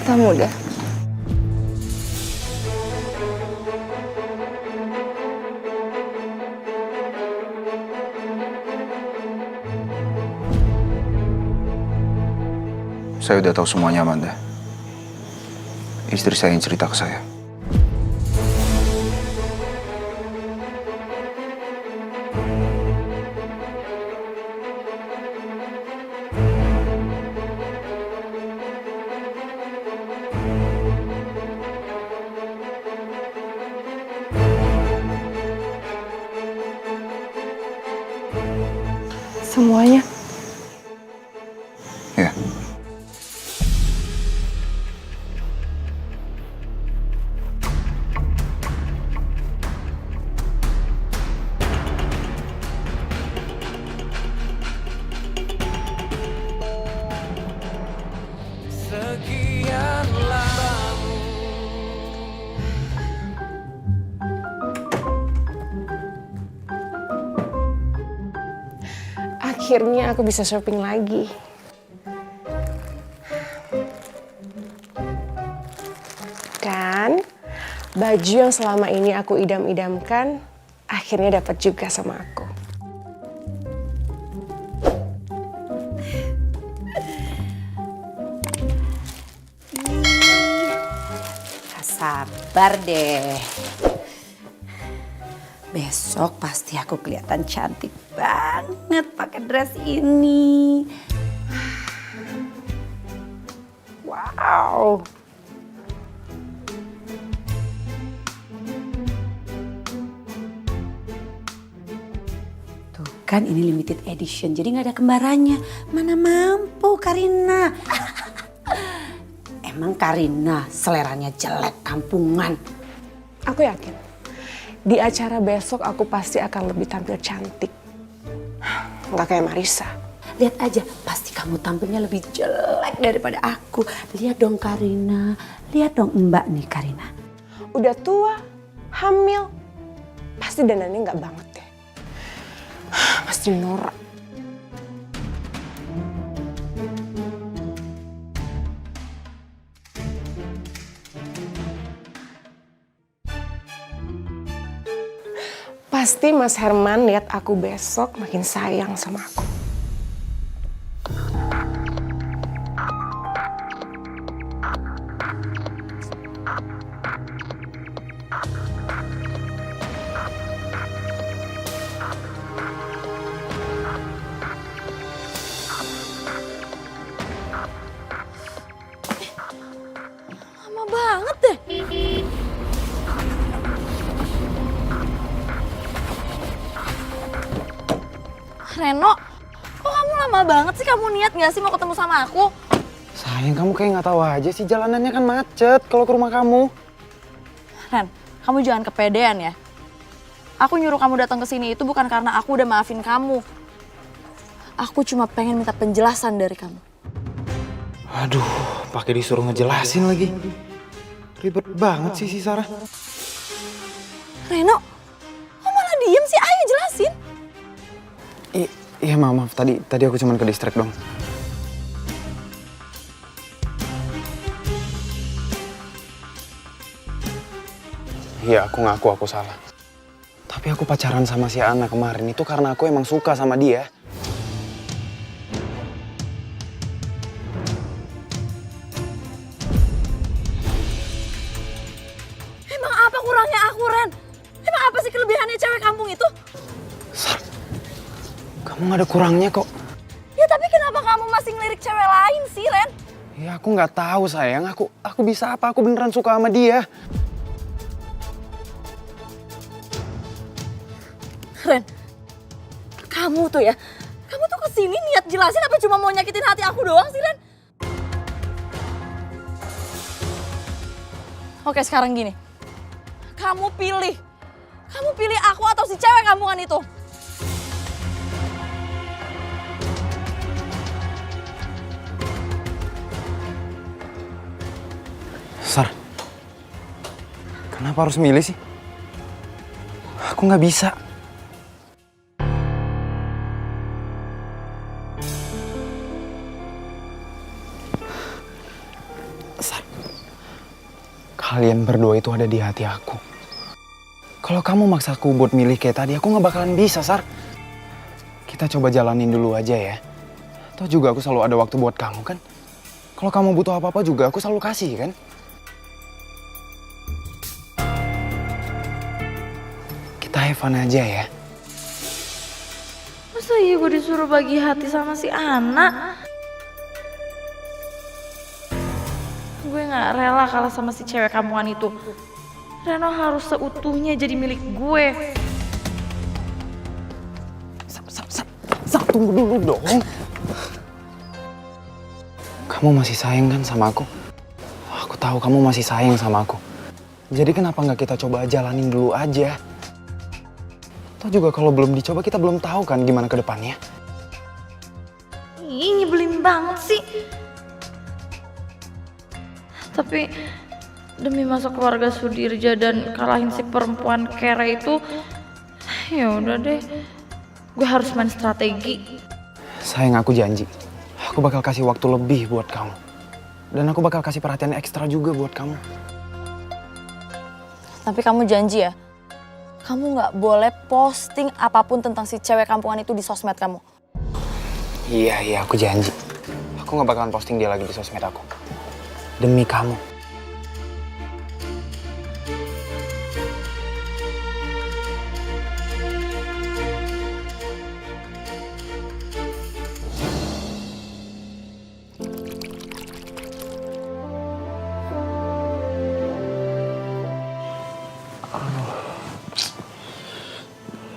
Mata muda. Saya udah tahu semuanya, Amanda. Istri saya yang cerita ke saya. Semuanya. Ya. Sekian lama. Akhirnya aku bisa shopping lagi. Kan, baju yang selama ini aku idam-idamkan akhirnya dapat juga sama aku. Sabar deh. Besok pasti aku kelihatan cantik banget pakai dress ini. Wow. Tuh kan ini limited edition, jadi nggak ada kembarannya. Mana mampu Karina. Emang Karina seleranya jelek kampungan. Aku yakin di acara besok aku pasti akan lebih tampil cantik. Nggak kayak Marissa. Lihat aja, pasti kamu tampilnya lebih jelek daripada aku. Lihat dong Karina, lihat dong Mbak nih Karina. Udah tua, hamil, pasti dandannya nggak banget deh. Pasti norak. Pasti Mas Herman lihat aku besok makin sayang sama aku. Lama banget deh. Reno, kok kamu lama banget sih? Kamu niat gak sih mau ketemu sama aku? Sayang, kamu kayak nggak tahu aja sih, jalanannya kan macet kalau ke rumah kamu. Ren, kamu jangan kepedean ya. Aku nyuruh kamu datang ke sini itu bukan karena aku udah maafin kamu. Aku cuma pengen minta penjelasan dari kamu. Aduh, pakai disuruh ngejelasin lagi. Ribet banget sih si Sarah. Reno, kok malah diem sih? Ayo jelasin. Iya maaf, tadi aku cuma ke distract dong. Iya, aku ngaku aku salah. Tapi aku pacaran sama si Ana kemarin itu karena aku emang suka sama dia. Emang apa kurangnya aku, Ren? Emang apa sih kelebihannya cewek kampung itu? Sar, kamu gak ada kurangnya kok. Ya tapi kenapa kamu masih ngelirik cewek lain sih, Ren? Ya aku nggak tahu sayang, aku bisa apa? Aku beneran suka sama dia. Ren, kamu tuh ya, kamu tuh kesini niat jelasin apa cuma mau nyakitin hati aku doang sih, Ren? Oke, sekarang gini. Kamu pilih aku atau si cewek kampungan itu? Sar, kenapa harus milih sih? Aku nggak bisa. Sar, Kalian berdua itu ada di hati aku. Kalau kamu maksaku buat milih kayak tadi, aku nggak bakalan bisa, Sar. Kita coba jalanin dulu aja ya. Toh juga aku selalu ada waktu buat kamu kan. Kalau kamu butuh apa-apa juga aku selalu kasih kan. Kita have fun aja ya. Masa iya gue disuruh bagi hati sama si Ana? Gue gak rela kalah sama si cewek kampungan itu. Reno harus seutuhnya jadi milik gue. Tunggu dulu dong. Kamu masih sayang kan sama aku? Aku tahu kamu masih sayang sama aku. Jadi kenapa nggak kita coba jalanin dulu aja? Toh juga kalau belum dicoba kita belum tahu kan gimana ke depannya. Ih, nyebelin banget sih. Tapi demi masuk keluarga Sudirja dan kalahin si perempuan kere itu, ya udah deh. Gue harus main strategi. Sayang, aku janji. Aku bakal kasih waktu lebih buat kamu. Dan aku bakal kasih perhatian ekstra juga buat kamu. Tapi kamu janji ya, kamu gak boleh posting apapun tentang si cewek kampungan itu di sosmed kamu. Iya, aku janji. Aku gak bakalan posting dia lagi di sosmed aku. Demi kamu.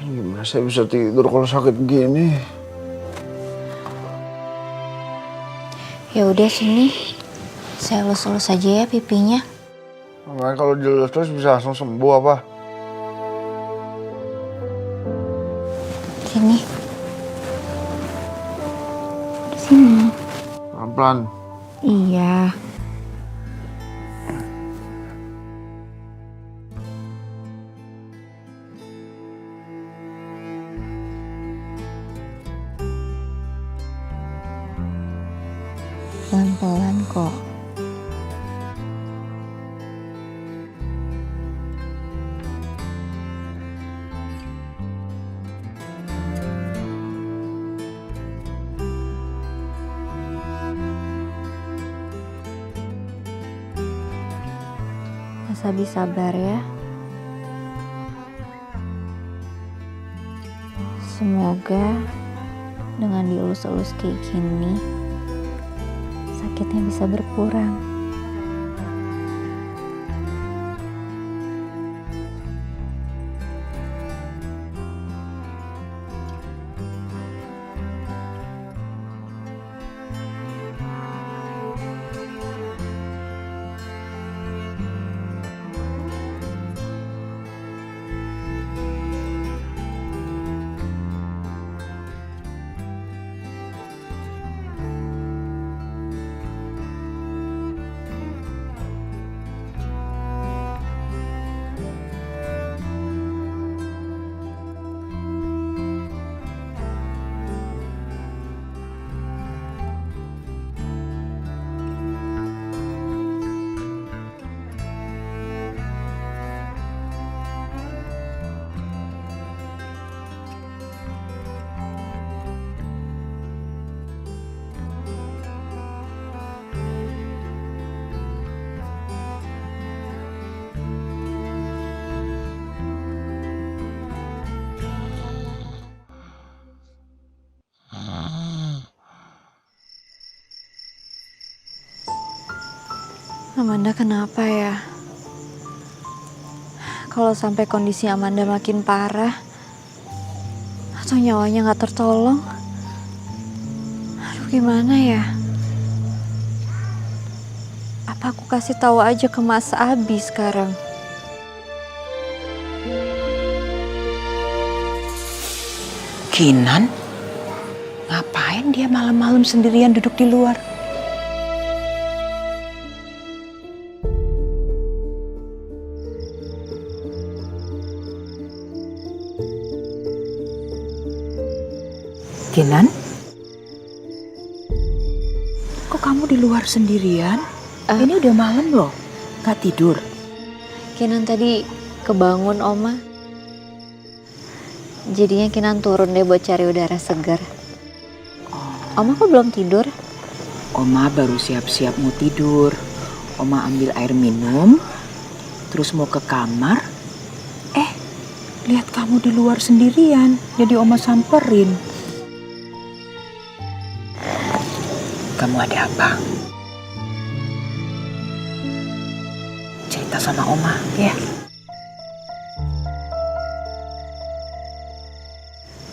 Gimana saya bisa tidur kalau sakit gini? Ya udah sini, saya elus-elus aja ya pipinya. Makanya kalau dilus terus bisa langsung sembuh apa? Sini. Sini. Pelan-pelan. Iya. Pelan-pelan kok. Mas Abi sabar ya. Semoga dengan dielus-elus kayak gini sakitnya bisa berkurang. Amanda kenapa ya? Kalau sampai kondisi Amanda makin parah atau nyawanya nggak tertolong, aduh gimana ya? Apa aku kasih tahu aja ke Mas Abi sekarang? Kinan? Ngapain dia malam-malam sendirian duduk di luar? Kinan? Kok kamu di luar sendirian? Ini udah malam loh, gak tidur? Kinan tadi kebangun Oma. Jadinya Kinan turun deh buat cari udara segar. Oma kok belum tidur? Oma baru siap-siap mau tidur. Oma ambil air minum, terus mau ke kamar. Lihat kamu di luar sendirian, jadi Oma samperin. Kamu ada apa? Cerita sama Oma, ya.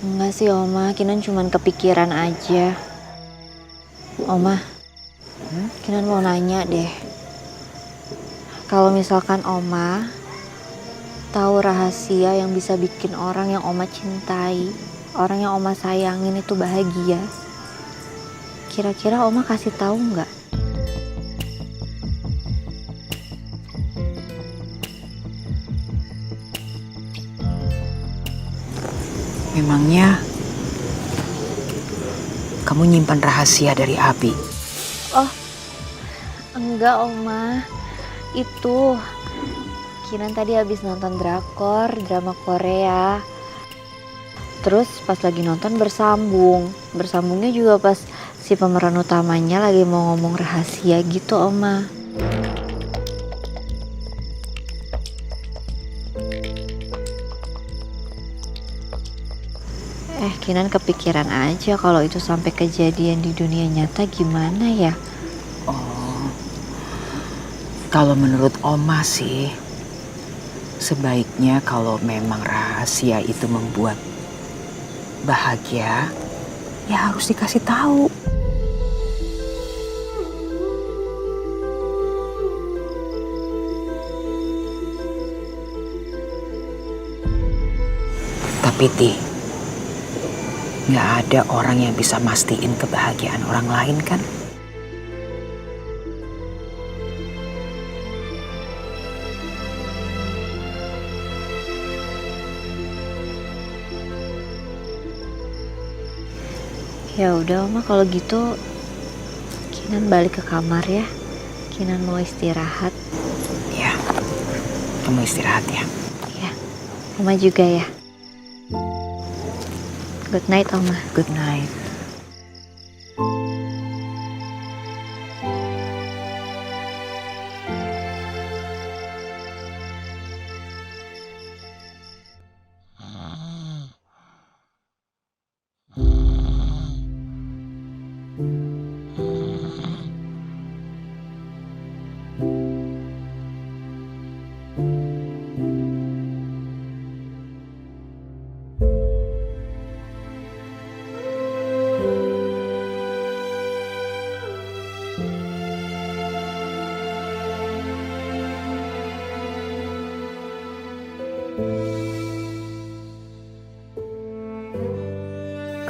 Enggak sih Oma, Kinan cuman kepikiran aja. Oma, Kinan mau nanya deh. Kalau misalkan Oma tahu rahasia yang bisa bikin orang yang Oma cintai, orang yang Oma sayangin itu bahagia, kira-kira Oma kasih tahu nggak? Memangnya kamu nyimpan rahasia dari Abi? Oh, enggak Oma. Itu Kinan tadi habis nonton drakor, drama Korea. Terus pas lagi nonton bersambung. Bersambungnya juga pas si pemeran utamanya lagi mau ngomong rahasia gitu, Oma. Kinan kepikiran aja kalau itu sampai kejadian di dunia nyata gimana ya? Oh, kalau menurut Oma sih, sebaiknya kalau memang rahasia itu membuat bahagia, ya harus dikasih tahu. Tapi Ti, nggak ada orang yang bisa mastiin kebahagiaan orang lain kan? Ya udah Oma, kalau gitu Kinan balik ke kamar ya. Kinan mau istirahat. Ya, kamu istirahat ya. Ya, Oma juga ya. Good night Oma. Good night.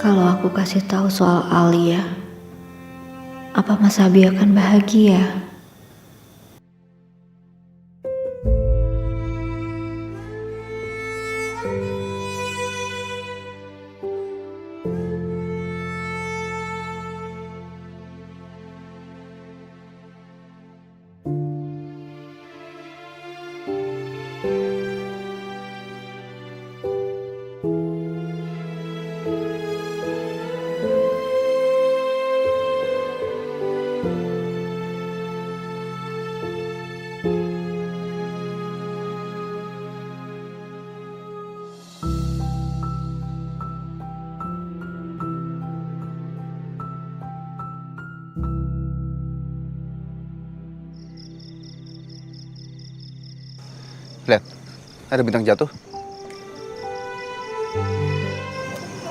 Kalau aku kasih tahu soal Alia, apa Mas Abi akan bahagia? Lihat, ada bintang jatuh.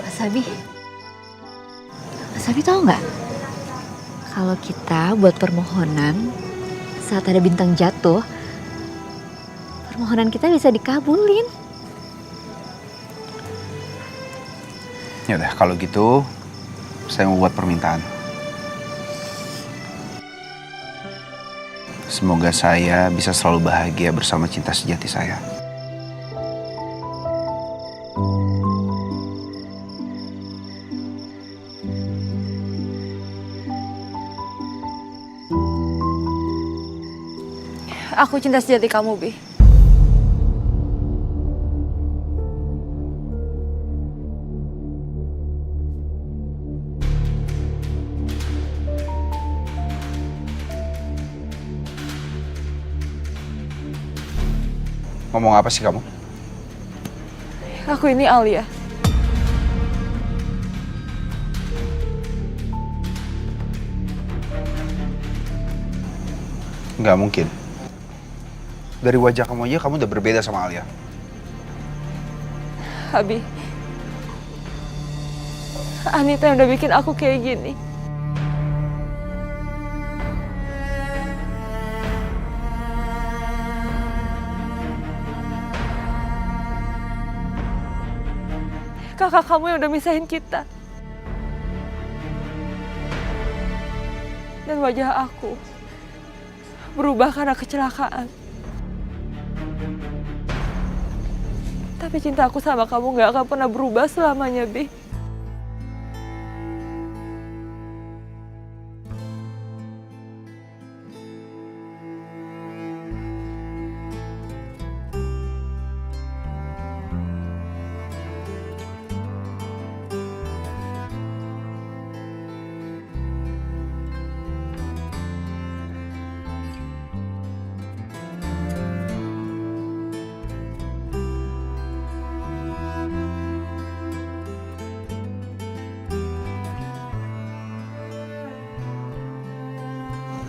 Mas Abi tahu nggak? Kalau kita buat permohonan saat ada bintang jatuh, permohonan kita bisa dikabulin. Ya udah, kalau gitu saya mau buat permintaan. Semoga saya bisa selalu bahagia bersama cinta sejati saya. Aku cinta sejati kamu, Bi. Ngomong apa sih kamu? Aku ini Alia. Nggak mungkin. Dari wajah kamu aja kamu udah berbeda sama Alia. Abi, Anita yang udah bikin aku kayak gini. Kakak kamu yang udah misahin kita. Dan wajah aku berubah karena kecelakaan. Tapi cinta aku sama kamu gak akan pernah berubah selamanya, Bi.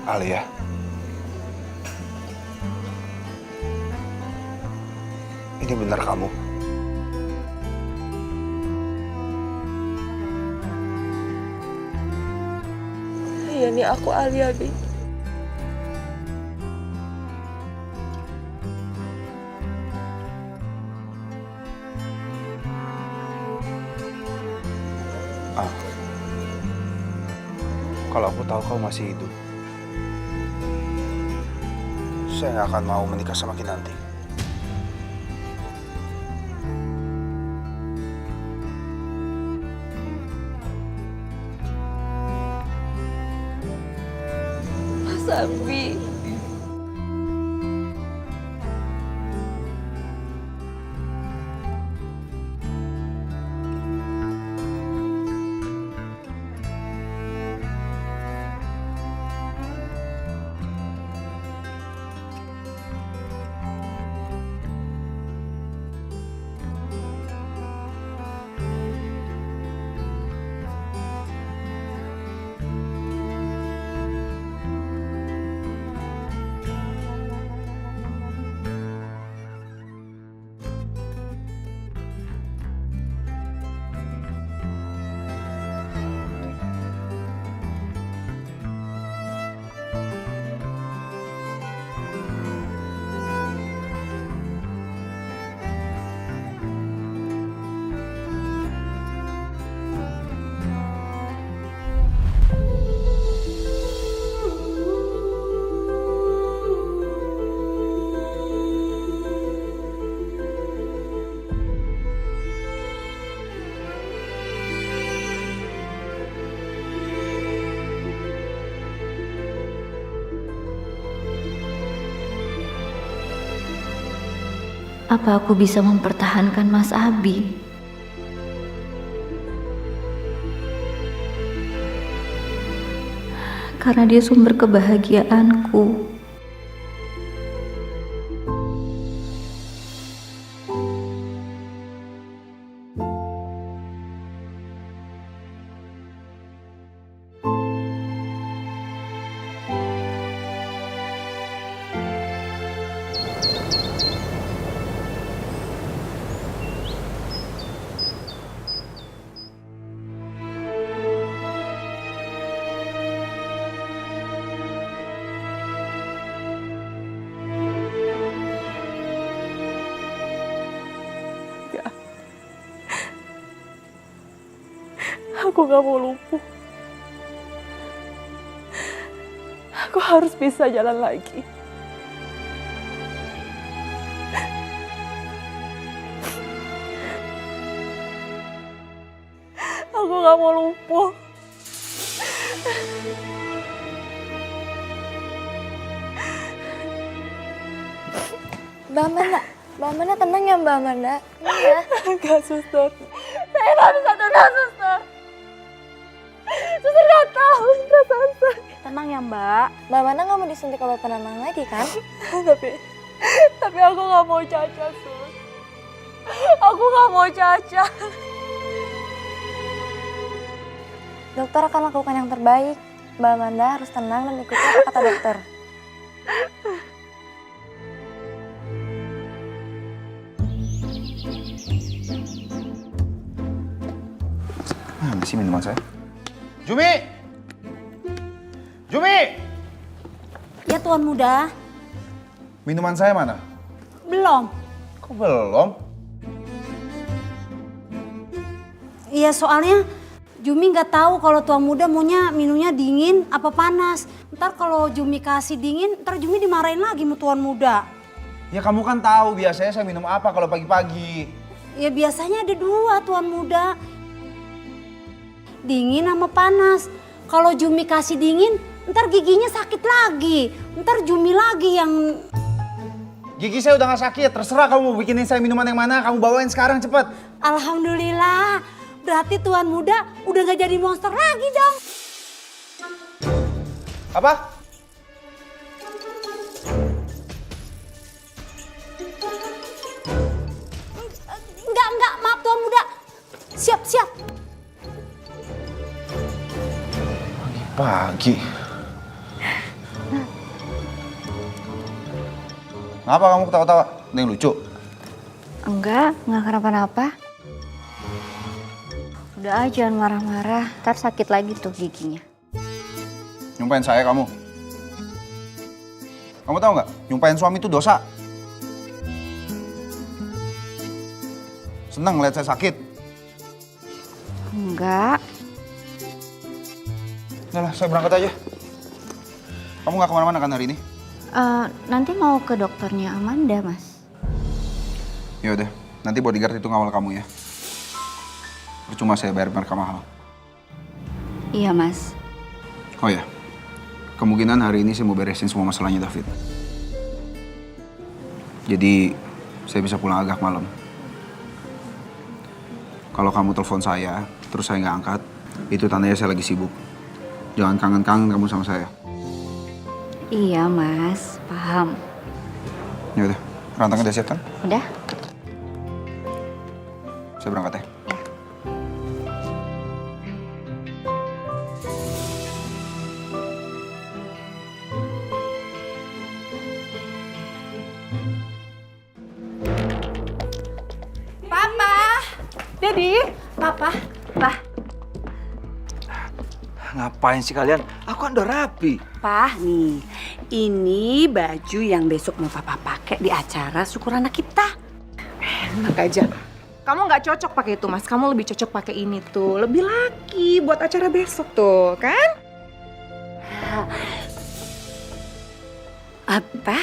Alia. Ini benar kamu? Iya nih aku Alia, Bi. Ah. Kalau aku tahu kau masih hidup, saya nggak akan mau menikah sama Kinanti. Mas Abi. Apa aku bisa mempertahankan Mas Abi? Karena dia sumber kebahagiaanku. Aku gak mau lumpuh. Aku harus bisa jalan lagi. Aku gak mau lumpuh. Mbak Amanda tenang ya Mbak Amanda. Iya. Enggak, suster. Saya gak bisa tenang, suster. Suster gak tahu perasaan saya. Tenang ya Mbak. Mbak Amanda nggak mau disuntik obat penenang lagi kan? Tapi Tapi aku gak mau cacat, Sus. Aku gak mau cacat. Dokter akan lakukan yang terbaik. Mbak Amanda harus tenang dan ikuti apa kata dokter. Mana sih minuman saya? Jumi! Jumi! Ya Tuan Muda, Minuman saya mana? belum. Kok belum? Iya soalnya Jumi nggak tahu kalau Tuan Muda maunya minumnya dingin apa panas. Ntar kalau Jumi kasih dingin, ntar Jumi dimarahin lagi sama Tuan Muda. Ya kamu kan tahu biasanya saya minum apa kalau pagi-pagi. Ya biasanya ada dua Tuan Muda. Dingin sama panas. Kalau Jumi kasih dingin, ntar giginya sakit lagi. Ntar Jumi lagi yang... Gigi saya udah gak sakit, terserah kamu mau bikinin saya minuman yang mana, kamu bawain sekarang cepet. Alhamdulillah, berarti Tuan Muda udah gak jadi monster lagi dong. Apa? Enggak, maaf Tuan Muda. Siap. Pagi. Ngapa kamu ketawa-tawa? Ada yang lucu? Enggak kenapa-napa. Udah aja jangan marah-marah, ntar sakit lagi tuh giginya. Nyumpain saya kamu. Kamu tahu nggak? Nyumpain suami itu dosa. Seneng ngeliat saya sakit. Enggak. Udah lah, saya berangkat aja. Kamu nggak kemana-mana kan hari ini? Nanti mau ke dokternya Amanda, Mas. Ya udah, nanti bodyguard itu ngawal kamu ya. Percuma saya bayar mereka mahal. Iya, Mas. Oh ya, kemungkinan hari ini saya mau beresin semua masalahnya David. Jadi, saya bisa pulang agak malam. Kalau kamu telepon saya, terus saya nggak angkat, itu tandanya saya lagi sibuk. Jangan kangen-kangen kamu sama saya. Iya, Mas. Paham. Ya udah, rantangnya udah siap kan? Udah? Saya berangkat ya. Papa. Ngapain sih kalian? Aku kan udah rapi. Pah, nih. Ini baju yang besok mau Papa pakai di acara syukur anak kita. Enak aja. Kamu nggak cocok pakai itu, Mas. Kamu lebih cocok pakai ini tuh. Lebih laki buat acara besok tuh, kan? Apa?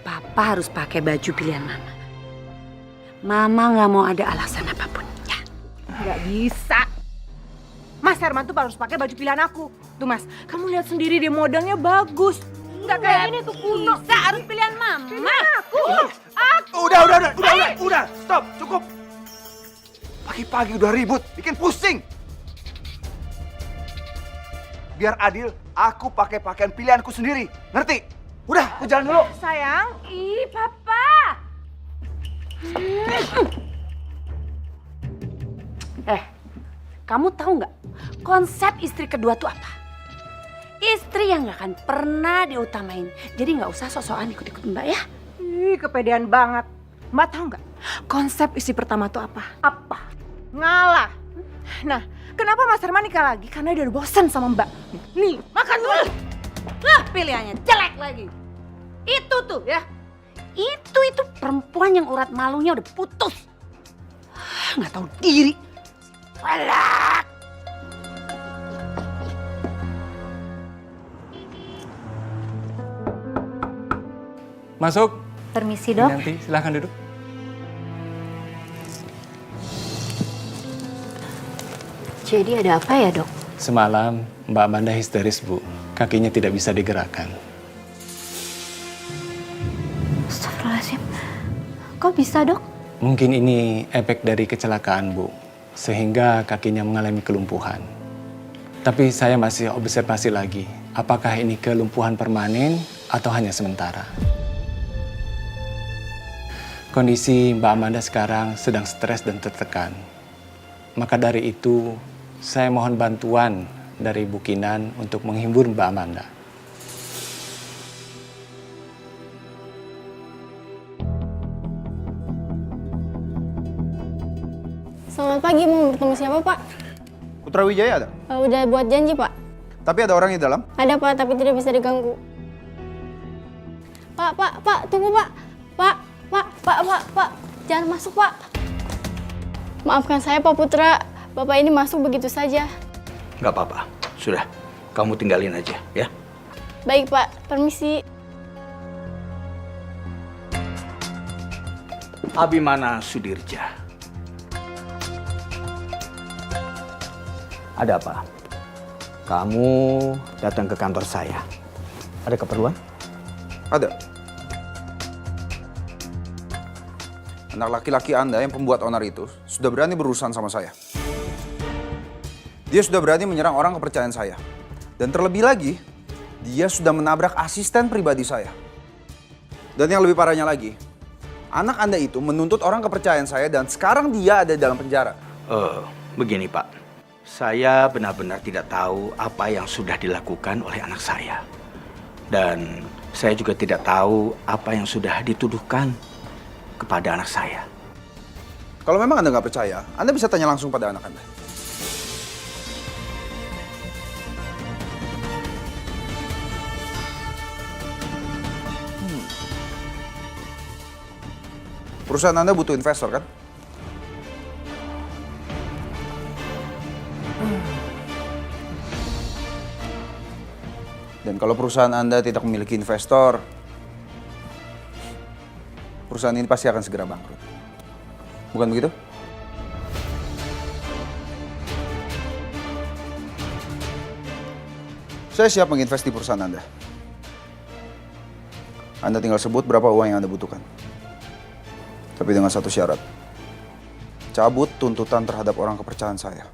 Papa harus pakai baju pilihan Mama. Mama nggak mau ada alasan apapun. Ya. Nggak bisa. Mas Herman tuh harus pakai baju pilihan aku. Tuh Mas, kamu lihat sendiri deh modelnya bagus. Nggak kayak ini tuh kuno. Bisa harus pilihan Mama. Pilihan aku. Udah, stop, cukup. Pagi-pagi udah ribut, bikin pusing. Biar adil, aku pakai pakaian pilihanku sendiri, ngerti? Udah, aku jalan dulu. Sayang, Papa. Kamu tahu nggak konsep istri kedua tuh apa? Istri yang nggak akan pernah diutamain. Jadi nggak usah sok-sokan ikut-ikut Mbak ya. Ih, kepedean banget. Mbak tahu nggak konsep istri pertama tuh apa? Apa? Ngalah. Nah, kenapa Mas Herman nikah lagi? Karena dia udah bosan sama Mbak. Nih, makan dulu. Lah pilihannya jelek lagi. Itu tuh ya. Itu perempuan yang urat malunya udah putus. Nggak tahu diri. Alah. Masuk. Permisi, Dok. Nanti silahkan duduk. Jadi ada apa ya, Dok? Semalam Mbak Amanda histeris, Bu. Kakinya tidak bisa digerakkan. Astagfirullahaladzim. Kok bisa, Dok? Mungkin ini efek dari kecelakaan, Bu. Sehingga kakinya mengalami kelumpuhan. Tapi saya masih observasi lagi. Apakah ini kelumpuhan permanen atau hanya sementara? Kondisi Mbak Amanda sekarang sedang stres dan tertekan. Maka dari itu, saya mohon bantuan dari Bu Kinan untuk menghibur Mbak Amanda. Selamat pagi, mau bertemu siapa, Pak? Putra Wijaya ada? Udah buat janji, Pak. Tapi ada orang di dalam? Ada, Pak, tapi tidak bisa diganggu. Pak, tunggu, Pak. Pak. Jangan masuk, Pak. Maafkan saya, Pak Putra. Bapak ini masuk begitu saja. Nggak apa-apa. Sudah, kamu tinggalin aja ya. Baik, Pak. Permisi. Abimana Sudirja. Ada apa? Kamu datang ke kantor saya. Ada keperluan? Ada. Anak laki-laki Anda yang pembuat onar itu sudah berani berurusan sama saya. Dia sudah berani menyerang orang kepercayaan saya. Dan terlebih lagi, dia sudah menabrak asisten pribadi saya. Dan yang lebih parahnya lagi, anak Anda itu menuntut orang kepercayaan saya dan sekarang dia ada dalam penjara. Begini Pak, saya benar-benar tidak tahu apa yang sudah dilakukan oleh anak saya. Dan saya juga tidak tahu apa yang sudah dituduhkan kepada anak saya. Kalau memang Anda nggak percaya, Anda bisa tanya langsung pada anak Anda. Perusahaan Anda butuh investor, kan? Dan kalau perusahaan Anda tidak memiliki investor, perusahaan ini pasti akan segera bangkrut. Bukan begitu? Saya siap menginvest di perusahaan Anda. Anda tinggal sebut berapa uang yang Anda butuhkan. Tapi dengan satu syarat. Cabut tuntutan terhadap orang kepercayaan saya.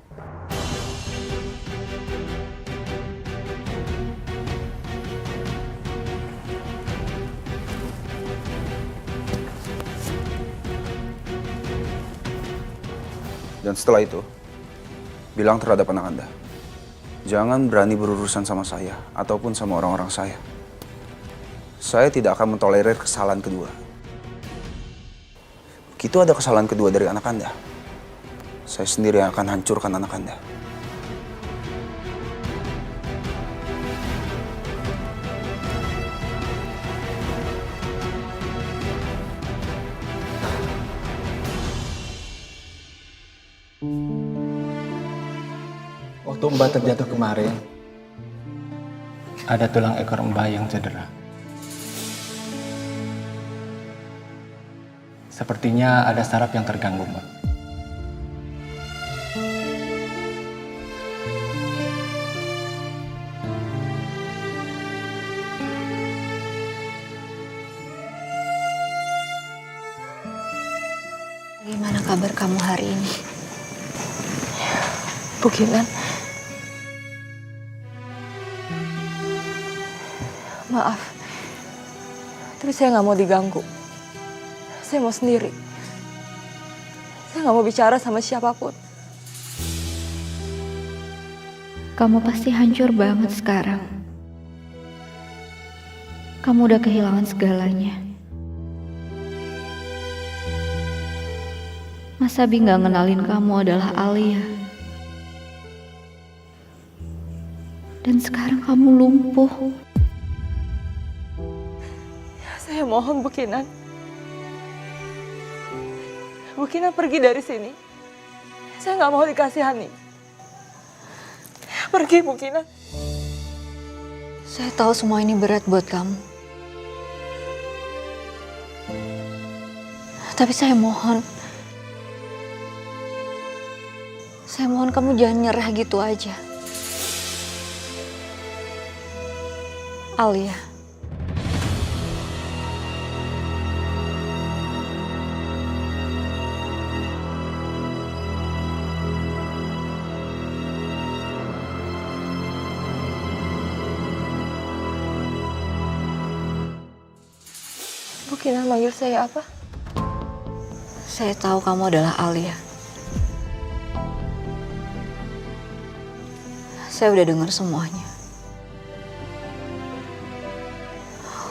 Dan setelah itu, bilang terhadap anak Anda, jangan berani berurusan sama saya ataupun sama orang-orang saya. Saya tidak akan mentolerir kesalahan kedua. Begitu ada kesalahan kedua dari anak Anda, saya sendiri yang akan hancurkan anak Anda. Waktu Mbak terjatuh kemarin, ada tulang ekor Mbak yang cedera. Sepertinya ada saraf yang terganggu, Mbak. Bagaimana kabar kamu hari ini? Bu Kinan. Maaf, tapi saya nggak mau diganggu. Saya mau sendiri. Saya nggak mau bicara sama siapapun. Kamu pasti hancur banget sekarang. Kamu udah kehilangan segalanya. Mas Abi nggak ngenalin kamu adalah Alia. Dan sekarang kamu lumpuh. Saya mohon Bu Kinan. Bu Kinan pergi dari sini. Saya nggak mau dikasihani. Pergi Bu Kinan. Saya tahu semua ini berat buat kamu. Tapi saya mohon. Saya mohon kamu jangan nyerah gitu aja. Alia. Bu Kinan manggil saya apa? Saya tahu kamu adalah Alia. Saya udah dengar semuanya.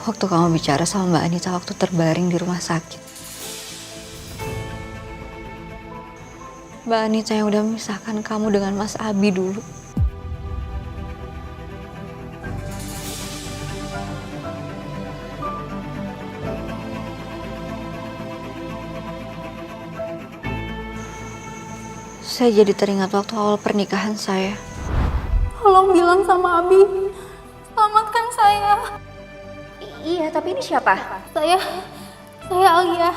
Waktu kamu bicara sama Mbak Anita waktu terbaring di rumah sakit. Mbak Anita yang udah memisahkan kamu dengan Mas Abi dulu. Saya jadi teringat waktu awal pernikahan saya. Tolong bilang sama Abi, selamatkan saya. Iya, tapi ini siapa? Saya Alia.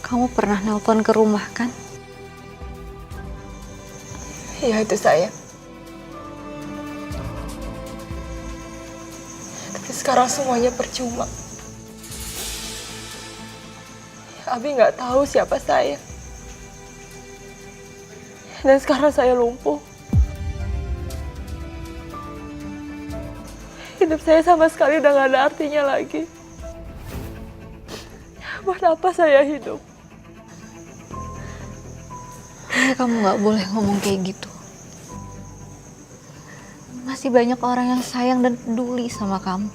Kamu pernah nelpon ke rumah kan? Iya, itu saya. Tapi sekarang semuanya percuma. Abi nggak tahu siapa saya. Dan sekarang saya lumpuh. Hidup saya sama sekali udah gak ada artinya lagi. Buat apa saya hidup? Kamu gak boleh ngomong kayak gitu. Masih banyak orang yang sayang dan peduli sama kamu.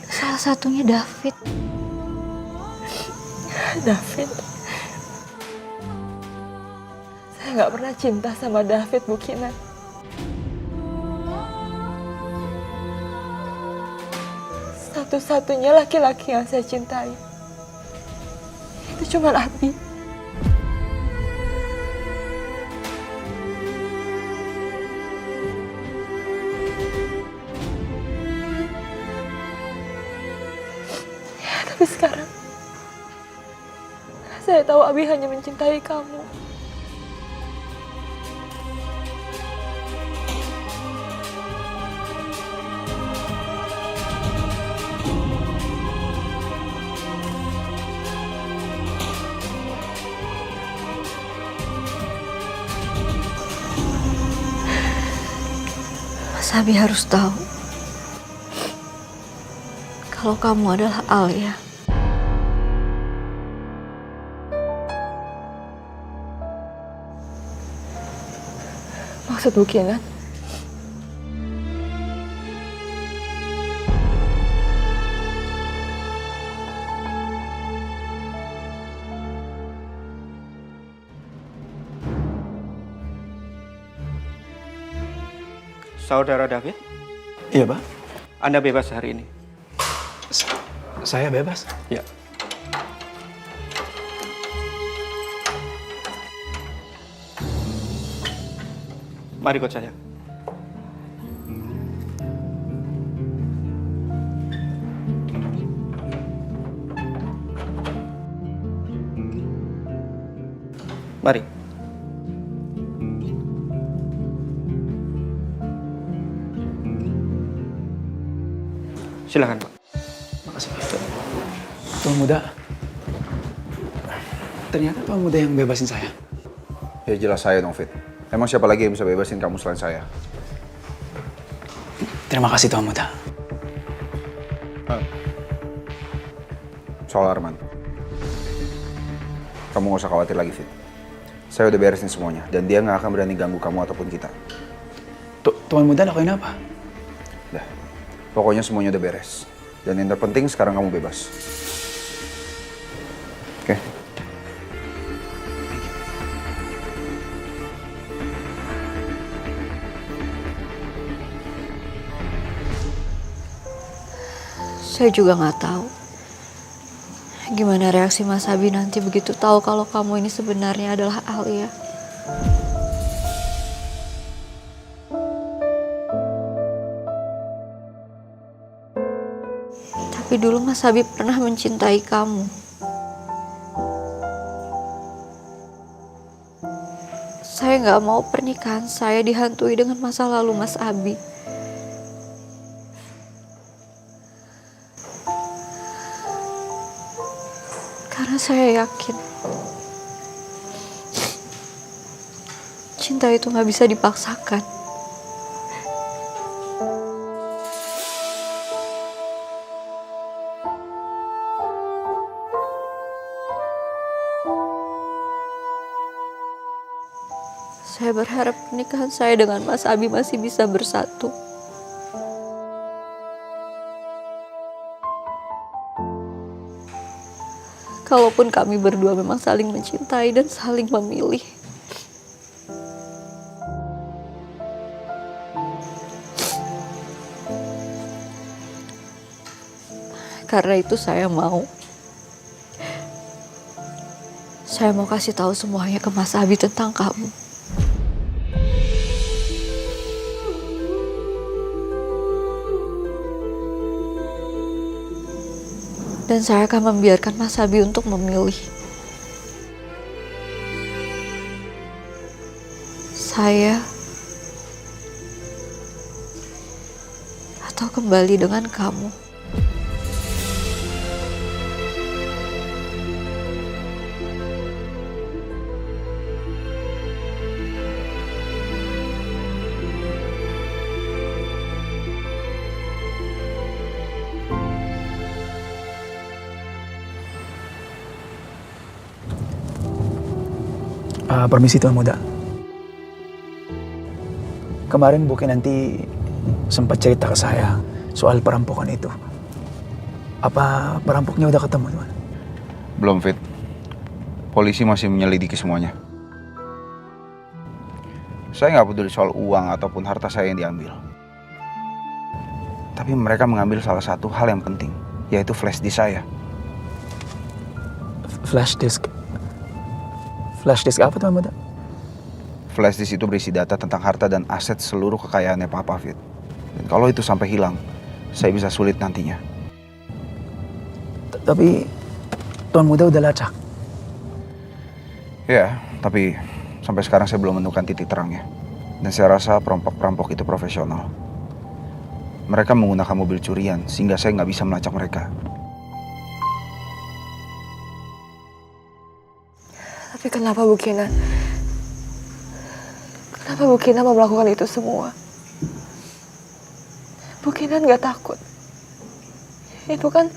Salah satunya David. David? Saya nggak pernah cinta sama David, Bu Kinan. Satu-satunya laki-laki yang saya cintai itu cuma Abi. Tapi sekarang saya tahu Abi hanya mencintai kamu. Mas Abi harus tahu kalau kamu adalah Alia. Maksud Bu Kinan? Saudara David, Iya, Pak. Anda bebas hari ini. Saya bebas. Ya. Mari ikut saya. Mari. Silakan, Pak. Makasih, Pak. Tuan muda. Ternyata tuan muda yang bebasin saya. Ya jelas saya dong, Fit. Emang siapa lagi yang bisa bebasin kamu selain saya? Terima kasih tuan muda. Soal Arman. Kamu gak usah khawatir lagi, Fit. Saya udah beresin semuanya, dan dia gak akan berani ganggu kamu ataupun kita. Tuan muda lakuin apa? Dah, pokoknya semuanya udah beres. Dan yang terpenting sekarang kamu bebas. Oke? Saya juga nggak tahu gimana reaksi Mas Abi nanti begitu tahu kalau kamu ini sebenarnya adalah Alia. Tapi dulu Mas Abi pernah mencintai kamu. Saya nggak mau pernikahan saya dihantui dengan masa lalu Mas Abi. Karena saya yakin cinta itu nggak bisa dipaksakan. Saya berharap pernikahan saya dengan Mas Abi masih bisa bersatu. Kalaupun kami berdua memang saling mencintai dan saling memilih. Karena itu saya mau kasih tahu semuanya ke Mas Abi tentang kamu. Dan saya akan membiarkan Mas Abi untuk memilih. Saya atau kembali dengan kamu. Permisi Tuan Muda. Kemarin Bu Kinanti sempat cerita ke saya soal perampokan itu. Apa perampoknya udah ketemu, Tuan? Belum, Fit. Polisi masih menyelidiki semuanya. Saya nggak peduli soal uang ataupun harta saya yang diambil. Tapi mereka mengambil salah satu hal yang penting, yaitu flash disk saya. Flash disk? Flash disk apa, Tuan Muda? Flash disk itu berisi data tentang harta dan aset seluruh kekayaannya Papa, Fit. Dan kalau itu sampai hilang, saya bisa sulit nantinya. Tapi Tuan Muda udah lacak. Ya, tapi sampai sekarang saya belum menemukan titik terangnya. Dan saya rasa perampok-perampok itu profesional. Mereka menggunakan mobil curian, sehingga saya nggak bisa melacak mereka. Tapi kenapa Bu Kinan? Kenapa Bu Kinan mau melakukan itu semua? Bu Kinan gak takut. Itu kan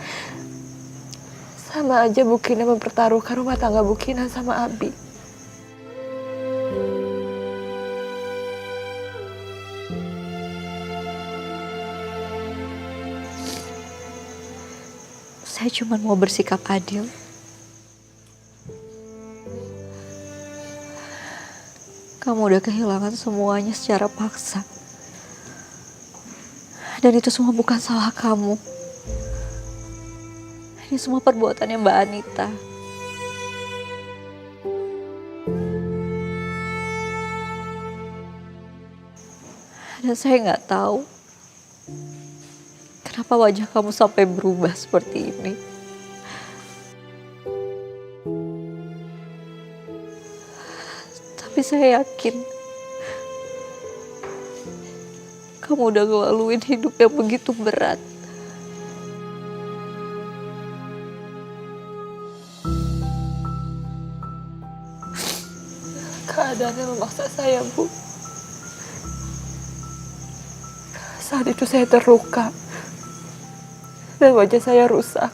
sama aja Bu Kinan mempertaruhkan rumah tangga Bu Kinan sama Abi. Saya cuma mau bersikap adil. Kamu udah kehilangan semuanya secara paksa. Dan itu semua bukan salah kamu. Ini semua perbuatannya Mbak Anita. Dan saya nggak tahu kenapa wajah kamu sampai berubah seperti ini. Tapi saya yakin kamu udah ngelaluin hidup yang begitu berat. Keadaannya memaksa saya, Bu. Saat itu saya terluka dan wajah saya rusak.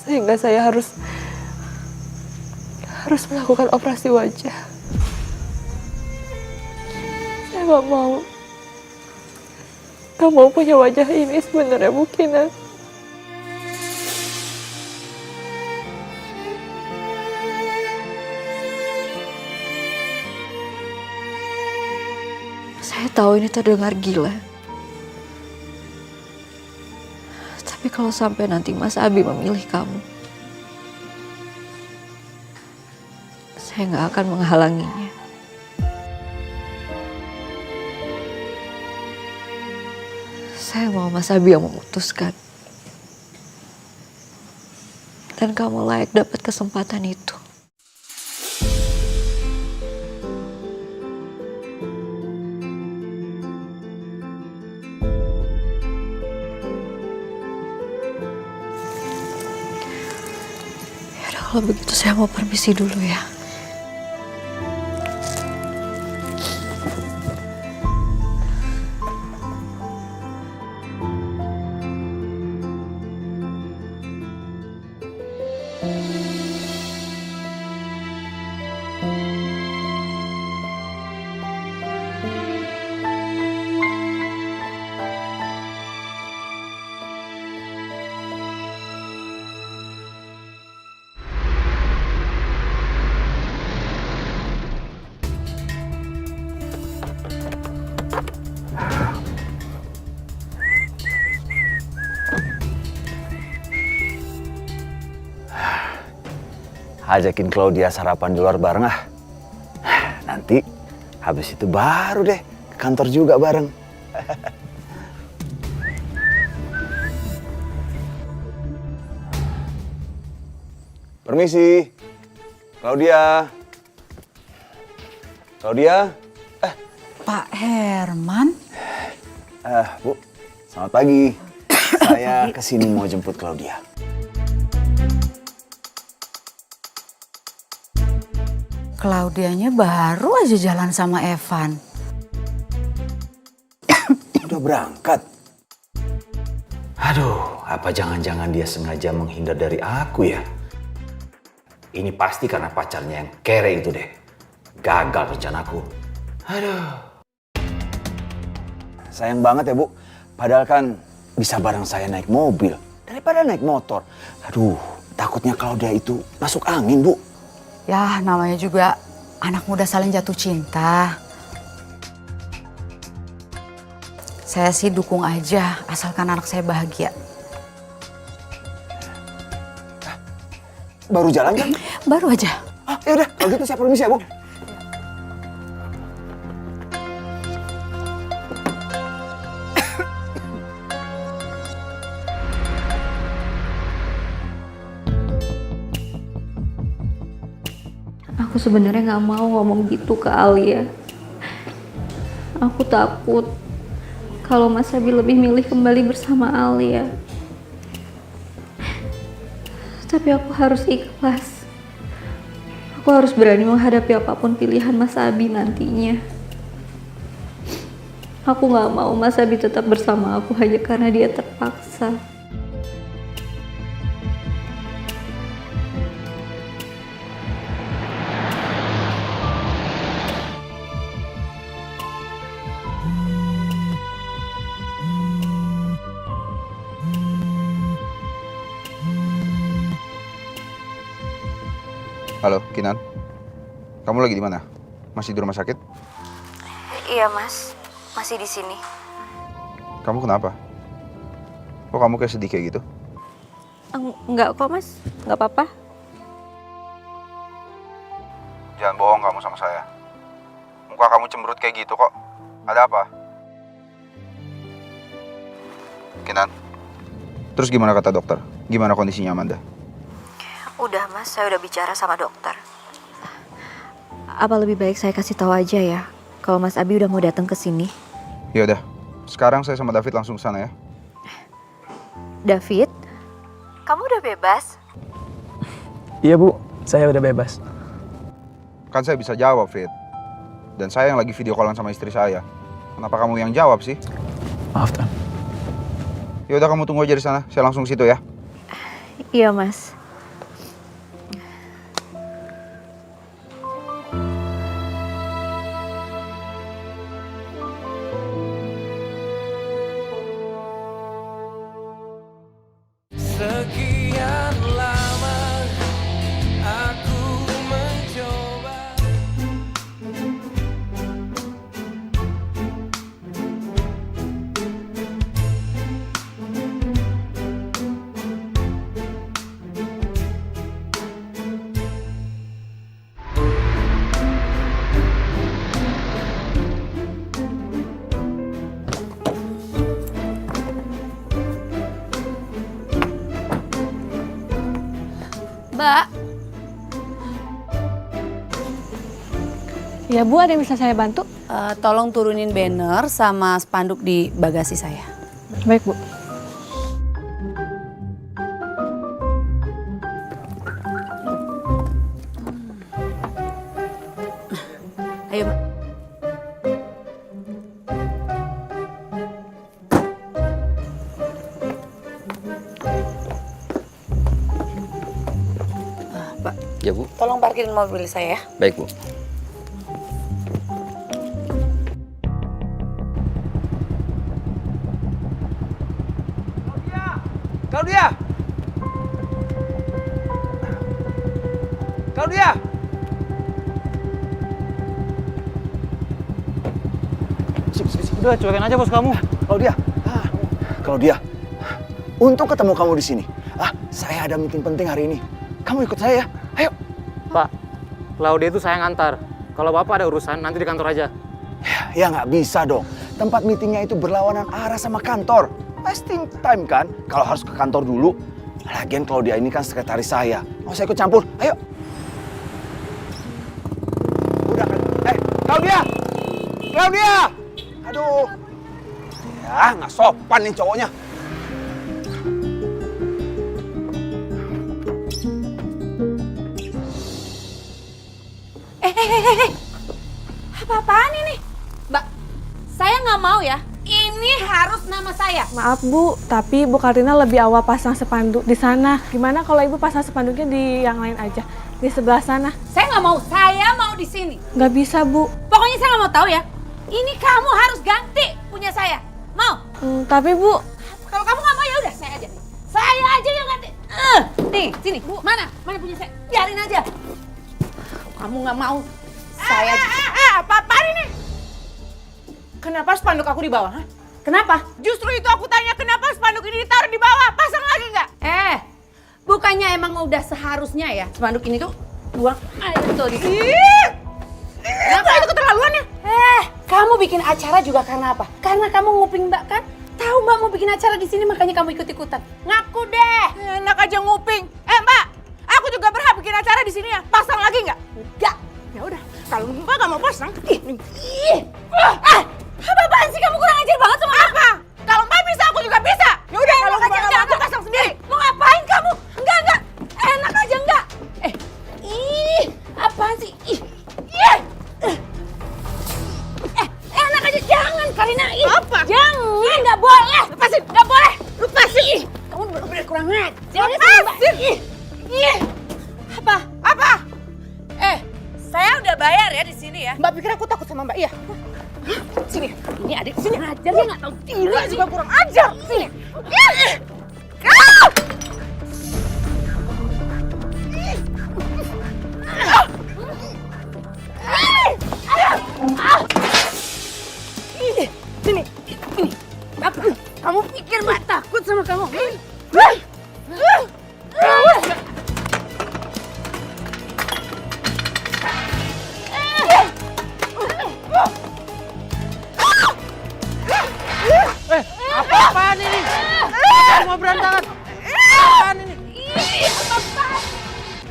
Sehingga saya harus melakukan operasi wajah. Saya nggak mau punya wajah ini sebenarnya, Bu Kinan. Saya tahu ini terdengar gila. Tapi kalau sampai nanti Mas Abi memilih kamu, saya nggak akan menghalanginya. Saya mau Mas Abi yang memutuskan. Dan kamu layak dapat kesempatan itu. Kalau begitu saya mau permisi dulu ya. ajakin Claudia sarapan di luar bareng ah. Nanti habis itu baru deh ke kantor juga bareng. Permisi, Claudia. Claudia? Pak Herman? Bu, selamat pagi. Saya kesini mau jemput Claudia. Claudianya baru aja jalan sama Evan. Udah berangkat? Aduh, apa jangan-jangan dia sengaja menghindar dari aku ya? Ini pasti karena pacarnya yang kere itu deh. Gagal rencanaku. Aduh. Sayang banget ya, Bu. Padahal kan bisa bareng saya naik mobil daripada naik motor. Aduh, takutnya Claudia itu masuk angin, Bu. Ya, namanya juga anak muda saling jatuh cinta. Saya sih dukung aja, asalkan anak saya bahagia. Baru jalan kan? Baru aja. Ya udah, kalau gitu saya permisi ya, Bu. Aku sebenarnya nggak mau ngomong gitu ke Alia. Aku takut kalau Mas Abi lebih milih kembali bersama Alia. Tapi aku harus ikhlas. Aku harus berani menghadapi apapun pilihan Mas Abi nantinya. Aku nggak mau Mas Abi tetap bersama aku hanya karena dia terpaksa. Halo, Kinan. Kamu lagi di mana? Masih di rumah sakit? Iya mas, masih di sini. Kamu kenapa? Kok kamu kayak sedih kayak gitu? Enggak kok mas, nggak apa-apa. Jangan bohong kamu sama saya. Muka kamu cemberut kayak gitu kok. Ada apa? Kinan. Terus gimana kata dokter? Gimana kondisinya Amanda? Udah mas, saya udah bicara sama dokter. Apa lebih baik saya kasih tahu aja ya, kalau Mas Abi udah mau datang ke sini? Ya udah. Sekarang saya sama David langsung ke sana ya. David, kamu udah bebas? Iya Bu, saya udah bebas. Kan saya bisa jawab, Fit. Dan saya yang lagi video callan sama istri saya. Kenapa kamu yang jawab sih? Maaf, Tan. Ya udah kamu tunggu aja di sana. Saya langsung ke situ ya. Iya mas. Sekian lama aku mencoba. Mbak. Ya Bu, ada yang bisa saya bantu? Tolong turunin banner sama spanduk di bagasi saya. Baik Bu. Ayo Mbak. Pak. Ya Bu. Tolong parkirin mobil saya ya. Baik Bu. Claudia! Claudia! Udah, cuekin aja bos kamu. Claudia. Claudia. Untung ketemu kamu di sini. Saya ada meeting penting hari ini. Kamu ikut saya ya. Ayo. Pak, Claudia itu saya ngantar. Kalau Bapak ada urusan, nanti di kantor aja. Ya nggak bisa dong. Tempat meetingnya itu berlawanan arah sama kantor. Wasting time kan? Kalau harus ke kantor dulu. Lagian Claudia ini kan sekretaris saya. Mau saya ikut campur? Ayo. Udah kan? Claudia! Claudia! Aduh. Ya nggak sopan nih cowoknya. Apa-apaan ini? Mbak, saya nggak mau ya. Ini harus nama saya. Maaf Bu, tapi Bu Karina lebih awal pasang spanduk di sana. Gimana kalau Ibu pasang spanduknya di yang lain aja, di sebelah sana? Saya nggak mau. Saya mau di sini. Nggak bisa Bu. Pokoknya saya nggak mau tahu ya. Ini kamu harus ganti punya saya. Mau? Tapi Bu, Kalau kamu nggak mau ya udah saya aja. Saya aja yang ganti. Nih, sini. Bu, mana? Mana punya saya? Biarin aja. Kamu nggak mau? Saya aja. Apa-apaan ini? Kenapa spanduk aku di bawah? Hah? Kenapa? Justru itu aku tanya kenapa spanduk ini ditaruh di bawah? Pasang lagi nggak? Bukannya emang udah seharusnya ya spanduk ini tuh buang air tuh di sini. Kenapa itu keterlaluan ya? Kamu bikin acara juga karena apa? Karena kamu nguping Mbak kan? Tahu Mbak mau bikin acara di sini makanya kamu ikut-ikutan. Ngaku deh. Enak aja nguping. Mbak, aku juga berhak bikin acara di sini ya. Pasang lagi nggak? Enggak. Ya udah, kalau Mbak nggak mau pasang, Apaan sih kamu kurang ajar banget sama apa? Kalau Mbak bisa, aku juga bisa. Ya udah, kalau Mbak nggak mau, aku pasang sendiri. Mau ngapain kamu? Enggak. Enak aja enggak. Apaan sih? Enak aja jangan Karina. Apa? Jangan, nggak boleh. Lepasin, nggak boleh. Lepasin. Kamu bener-bener kurang ajar. Lepasin. Apa? Saya udah bayar ya di sini ya. Mbak pikir aku takut sama Mbak? Iya. Sini, ini adik sini ajar dia nggak tahu diri. Mbak juga kurang ajar. Sini. Sini. Apa? Kamu pikir Mbak takut sama kamu? Apa-apaan ini? Semua berantakan. Apaan ini?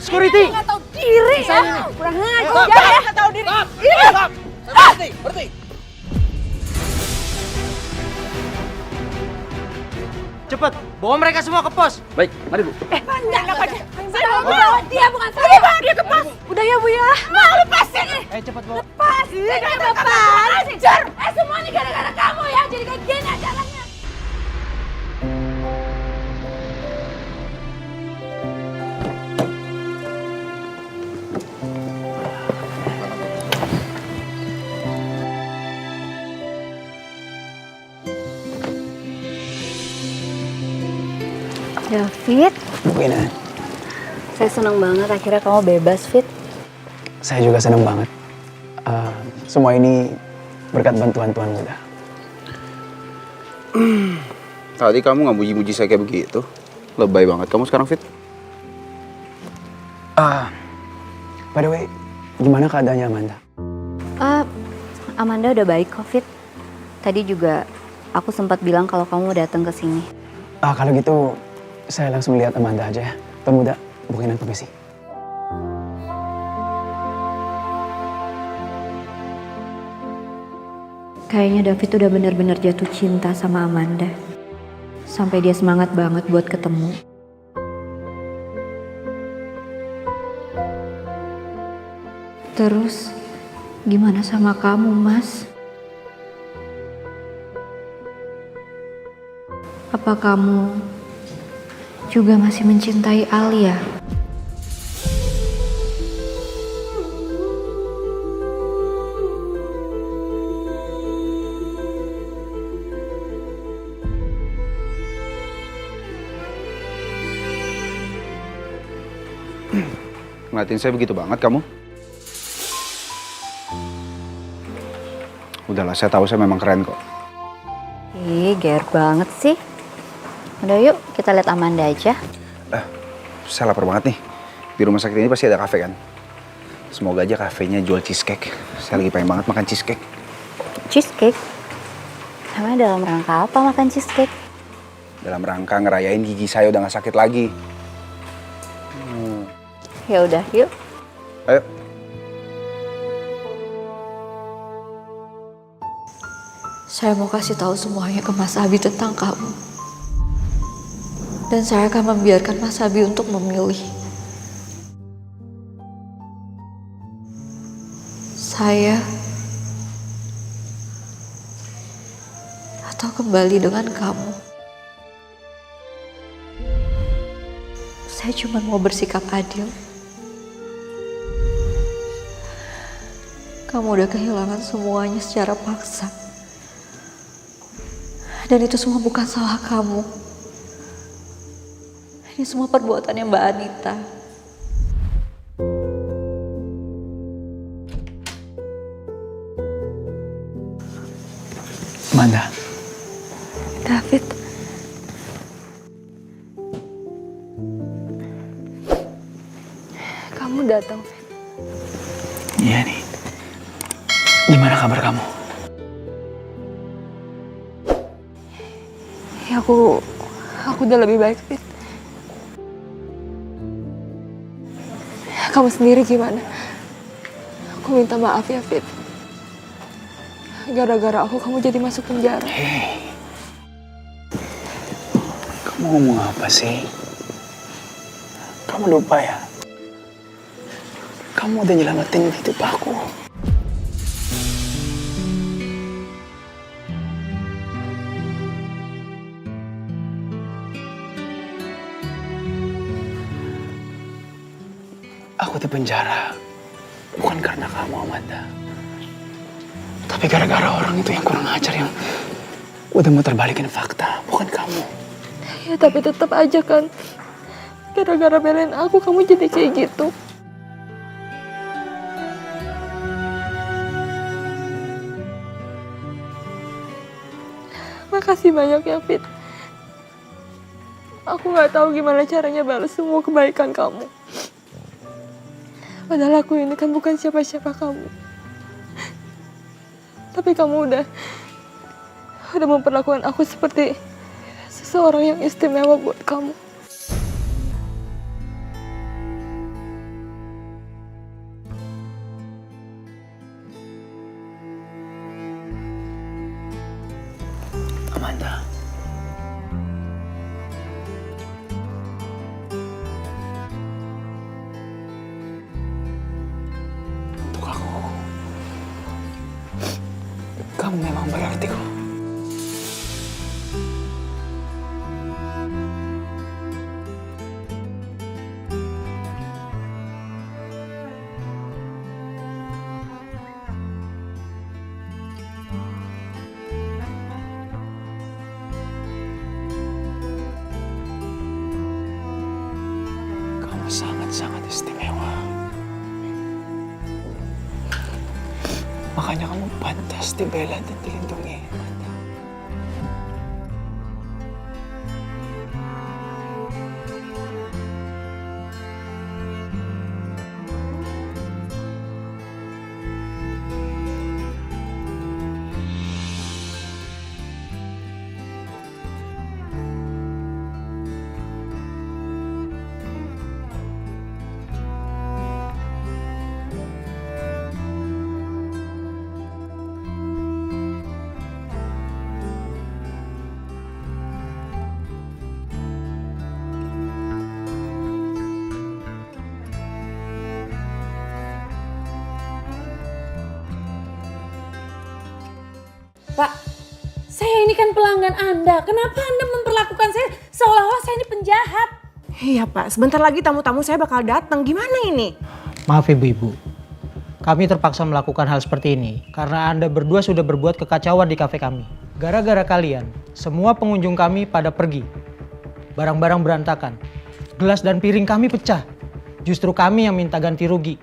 Security. Nggak tahu diri ya. Kurang ajar ya. Nggak tahu diri. Berhenti. Cepat, bawa mereka semua ke pos. Baik, mari Bu. Enak aja. Saya mau bawa dia bukan saya. Bawa dia ke pos. udah ya Bu ya. Mau lepasin. Cepat bawa. Lepasin. Bapak. Ajar. Semua ini gara-gara kamu ya. Jadi kayak gini acaranya. David, Bu Ina, saya senang banget akhirnya kamu bebas, Fit. saya juga senang banget. Semua ini berkat bantuan Tuhan muda. Tadi kamu nggak muji-muji saya kayak begitu. Lebay banget kamu sekarang, Fit. By the way, gimana keadaannya Amanda? Amanda udah baik kok, Fit. Tadi juga aku sempat bilang kalau kamu datang ke sini. Kalau gitu, saya langsung lihat Amanda aja ya. Pemuda, bukinan permisi. Kayaknya David udah benar-benar jatuh cinta sama Amanda. Sampai dia semangat banget buat ketemu. Terus, gimana sama kamu, Mas? Apa kamu juga masih mencintai Alia? Ngeliatin saya begitu banget kamu? Udahlah, saya tahu saya memang keren kok. Ih, gear banget sih. Udah yuk, kita lihat Amanda aja. Saya lapar banget nih. Di rumah sakit ini pasti ada kafe kan? Semoga aja kafenya jual cheesecake. Saya lagi pengen banget makan cheesecake. Cheesecake? Emang dalam rangka apa makan cheesecake? Dalam rangka ngerayain gigi saya udah gak sakit lagi. Ya udah, yuk. Ayo. Saya mau kasih tahu semuanya ke Mas Abi tentang kamu. Dan saya akan membiarkan Mas Abi untuk memilih. Saya atau kembali dengan kamu. Saya cuma mau bersikap adil. Kamu udah kehilangan semuanya secara paksa. Dan itu semua bukan salah kamu. Ini semua perbuatannya Mbak Anita. Amanda. David. Kamu datang. Iya nih. Gimana kabar kamu? Ya aku udah lebih baik, Fit. Kamu sendiri gimana? Aku minta maaf ya, Fit. Gara-gara aku kamu jadi masuk penjara. Hei. Kamu ngomong apa sih? Kamu lupa ya? Kamu udah nyelamatin hidup aku. Aku di penjara bukan karena kamu, Amanda. Tapi gara-gara orang itu yang kurang ajar yang udah mau terbalikin fakta, bukan kamu. Ya tapi tetap aja kan. Gara-gara belain aku kamu jadi kayak gitu. Makasih banyak ya, Fit. Aku nggak tahu gimana caranya balas semua kebaikan kamu. Padahal aku ini kan bukan siapa-siapa kamu. Tapi kamu udah memperlakukan aku seperti seseorang yang istimewa buat kamu. Amanda. Untuk aku, kamu memang berarti kok. Kamu sangat-sangat istimewa. Makanya kamu pantas dibela dan dilindungi. Pak, saya ini kan pelanggan Anda. Kenapa Anda memperlakukan saya seolah-olah saya ini penjahat? Iya Pak, sebentar lagi tamu-tamu saya bakal datang. Gimana ini? Maaf Ibu-Ibu, kami terpaksa melakukan hal seperti ini karena Anda berdua sudah berbuat kekacauan di kafe kami. Gara-gara kalian, semua pengunjung kami pada pergi. Barang-barang berantakan, gelas dan piring kami pecah. Justru kami yang minta ganti rugi.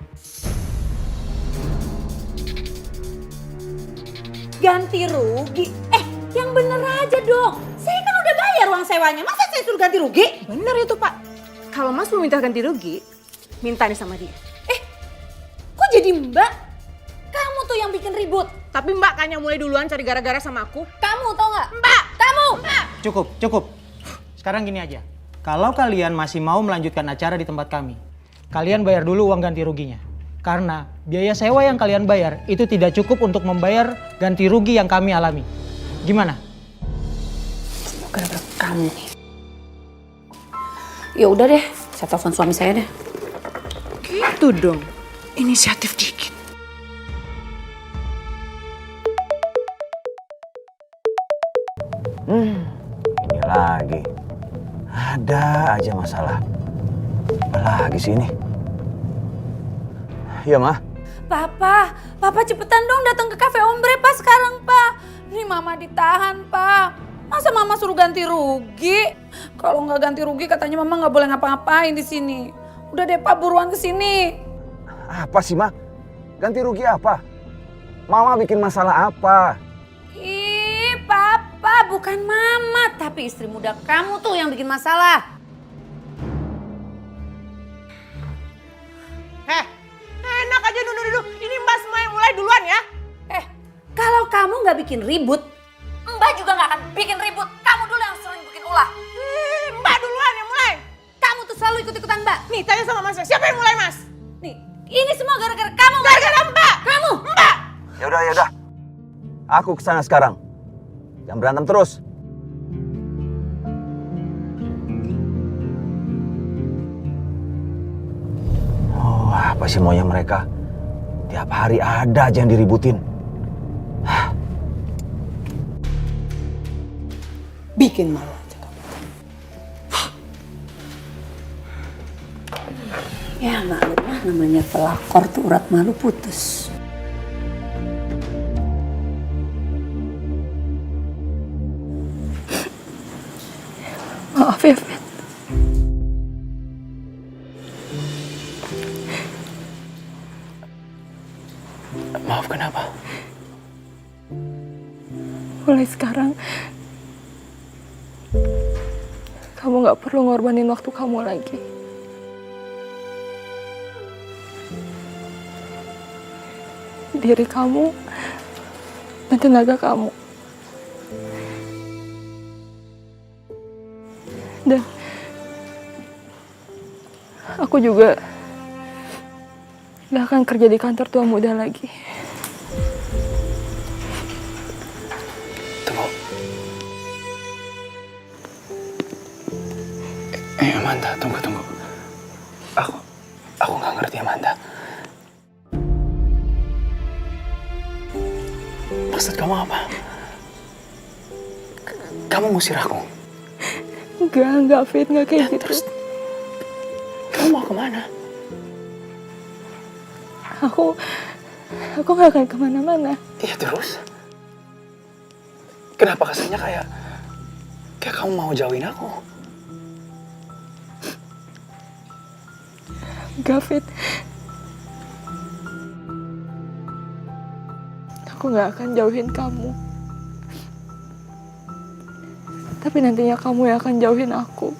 Ganti rugi? Yang bener aja dong. Saya kan udah bayar uang sewanya. Masa saya suruh ganti rugi? Bener itu Pak. Kalau Mas mau minta ganti rugi, minta nih sama dia. Kok Jadi Mbak, kamu tuh yang bikin ribut. Tapi Mbak kan yang mulai duluan cari gara-gara sama aku. Kamu tau nggak? Mbak! Kamu! Mbak! Cukup. Sekarang gini aja. Kalau kalian masih mau melanjutkan acara di tempat kami, kalian bayar dulu uang ganti ruginya. Karena biaya sewa yang kalian bayar itu tidak cukup untuk membayar ganti rugi yang kami alami. Gimana? Gara-gara kamu nih. Ya udah deh, saya telepon suami saya deh. Gitu dong. Inisiatif dikit. Ini lagi. Ada aja masalah. Apa lagi sih ini? Iya, Ma. Papa cepetan dong datang ke cafe Ombre Pak sekarang, Pak. Ini Mama ditahan, Pak. Masa Mama suruh ganti rugi? Kalau nggak ganti rugi katanya Mama nggak boleh ngapa-ngapain di sini. Udah deh Pak, buruan ke sini. Apa sih, Ma? Ganti rugi apa? Mama bikin masalah apa? Ih, Papa, bukan Mama, tapi istri muda kamu tuh yang bikin masalah. Enak aja duduk-duduk. Ini Mbak semua yang mulai duluan ya. Kalau kamu nggak bikin ribut, Mbak juga nggak akan bikin ribut. Kamu dulu yang sering bikin ulah. Mbak duluan yang mulai. Kamu tuh selalu ikut-ikutan Mbak. Nih, tanya sama Mas. Siapa yang mulai, Mas? Nih, ini semua gara-gara kamu. Gara-gara Mbak. Kamu. Mbak. Ya udah. Aku kesana sekarang. Jangan berantem terus. Oh, apa sih maunya mereka? Tiap hari ada aja yang diributin. Bikin malu aja kamu. Ya malu lah, namanya pelakor tuh urat malu putus. Maaf ya, Fit. Maaf, kenapa? Mulai sekarang, kamu gak perlu ngorbanin waktu kamu lagi. Diri kamu dan tenaga kamu. Dan aku juga gak akan kerja di kantor tua muda lagi. Amanda, tunggu. Aku nggak ngerti, Amanda. Maksud kamu apa? Kamu ngusir aku? Enggak, Fit, enggak kayak gitu. Terus, kamu mau kemana? Aku nggak akan kemana-mana. Iya, terus? Kenapa kesannya kayak kamu mau jauhin aku? Enggak, Fit. Aku nggak akan jauhin kamu. Tapi nantinya kamu yang akan jauhin aku.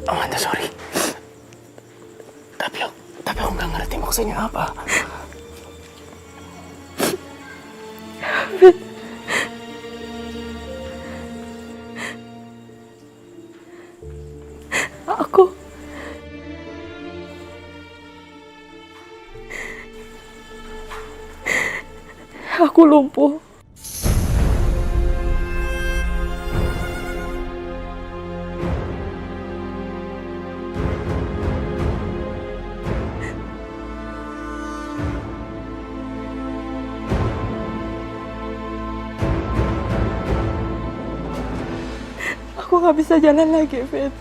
Amanda, sorry. Tapi aku nggak ngerti maksudnya apa. Aku lumpuh. Aku nggak bisa jalan lagi, Fit.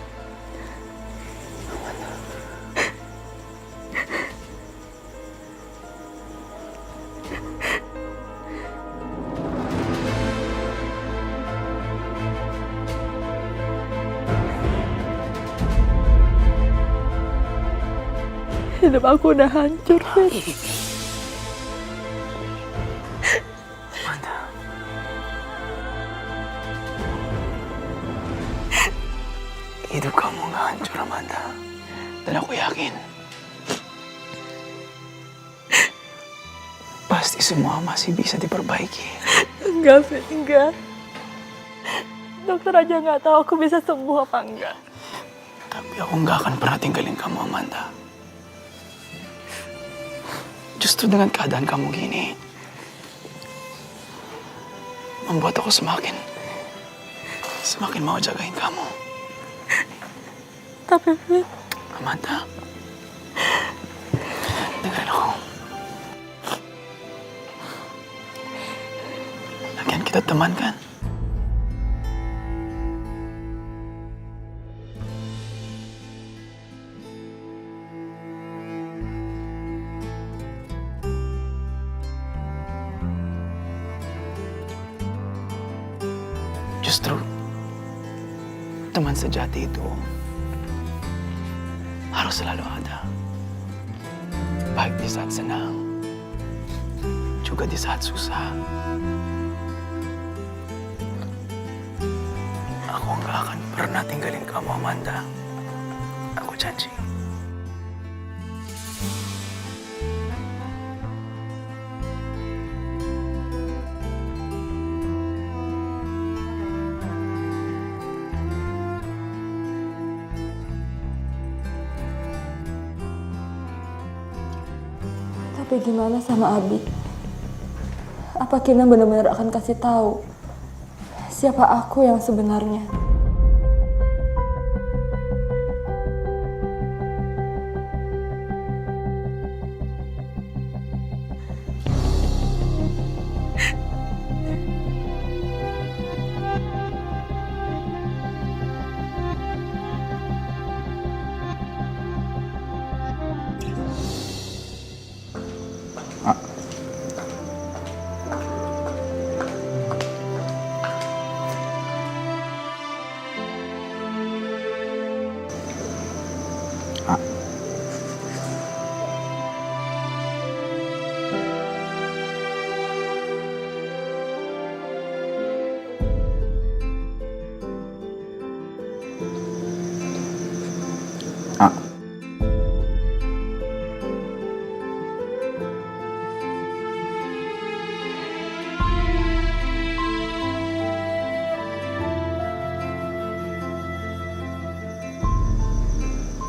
Hidup aku udah hancur, Fit. Hidup kamu gak hancur, Amanda. Dan aku yakin pasti semua masih bisa diperbaiki. Enggak, Fit, enggak. Dokter aja nggak tahu aku bisa sembuh apa enggak. Tapi aku nggak akan pernah tinggalin kamu, Amanda. Justru dengan keadaan kamu gini, membuat aku semakin mau jagain kamu. Tapi, Fit, Amanda, dengerin aku. Lagian kita teman kan? Justru teman sejati itu harus selalu ada. Baik di saat senang, juga di saat susah. Aku nggak akan pernah tinggalin kamu, Amanda. Aku janji. tapi gimana sama Abi? Apa Kinan benar-benar akan kasih tahu siapa aku yang sebenarnya?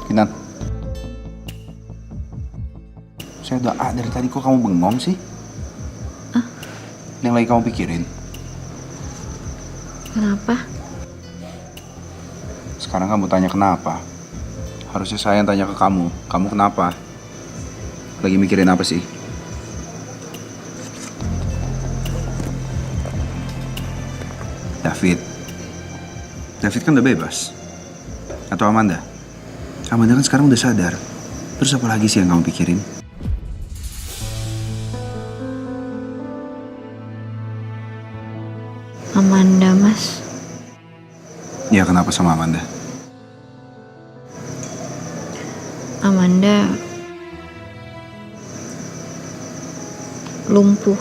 Kinan, saya udah dari tadi kok kamu bengong sih? Yang lagi kamu pikirin? Kenapa? Sekarang kamu tanya kenapa? Harusnya saya yang tanya ke kamu. Kamu kenapa? Lagi mikirin apa sih? David. David kan udah bebas. Atau Amanda? Amanda kan sekarang udah sadar. Terus apa lagi sih yang kamu pikirin? Amanda, Mas. Ya, kenapa sama Amanda? Amanda lumpuh.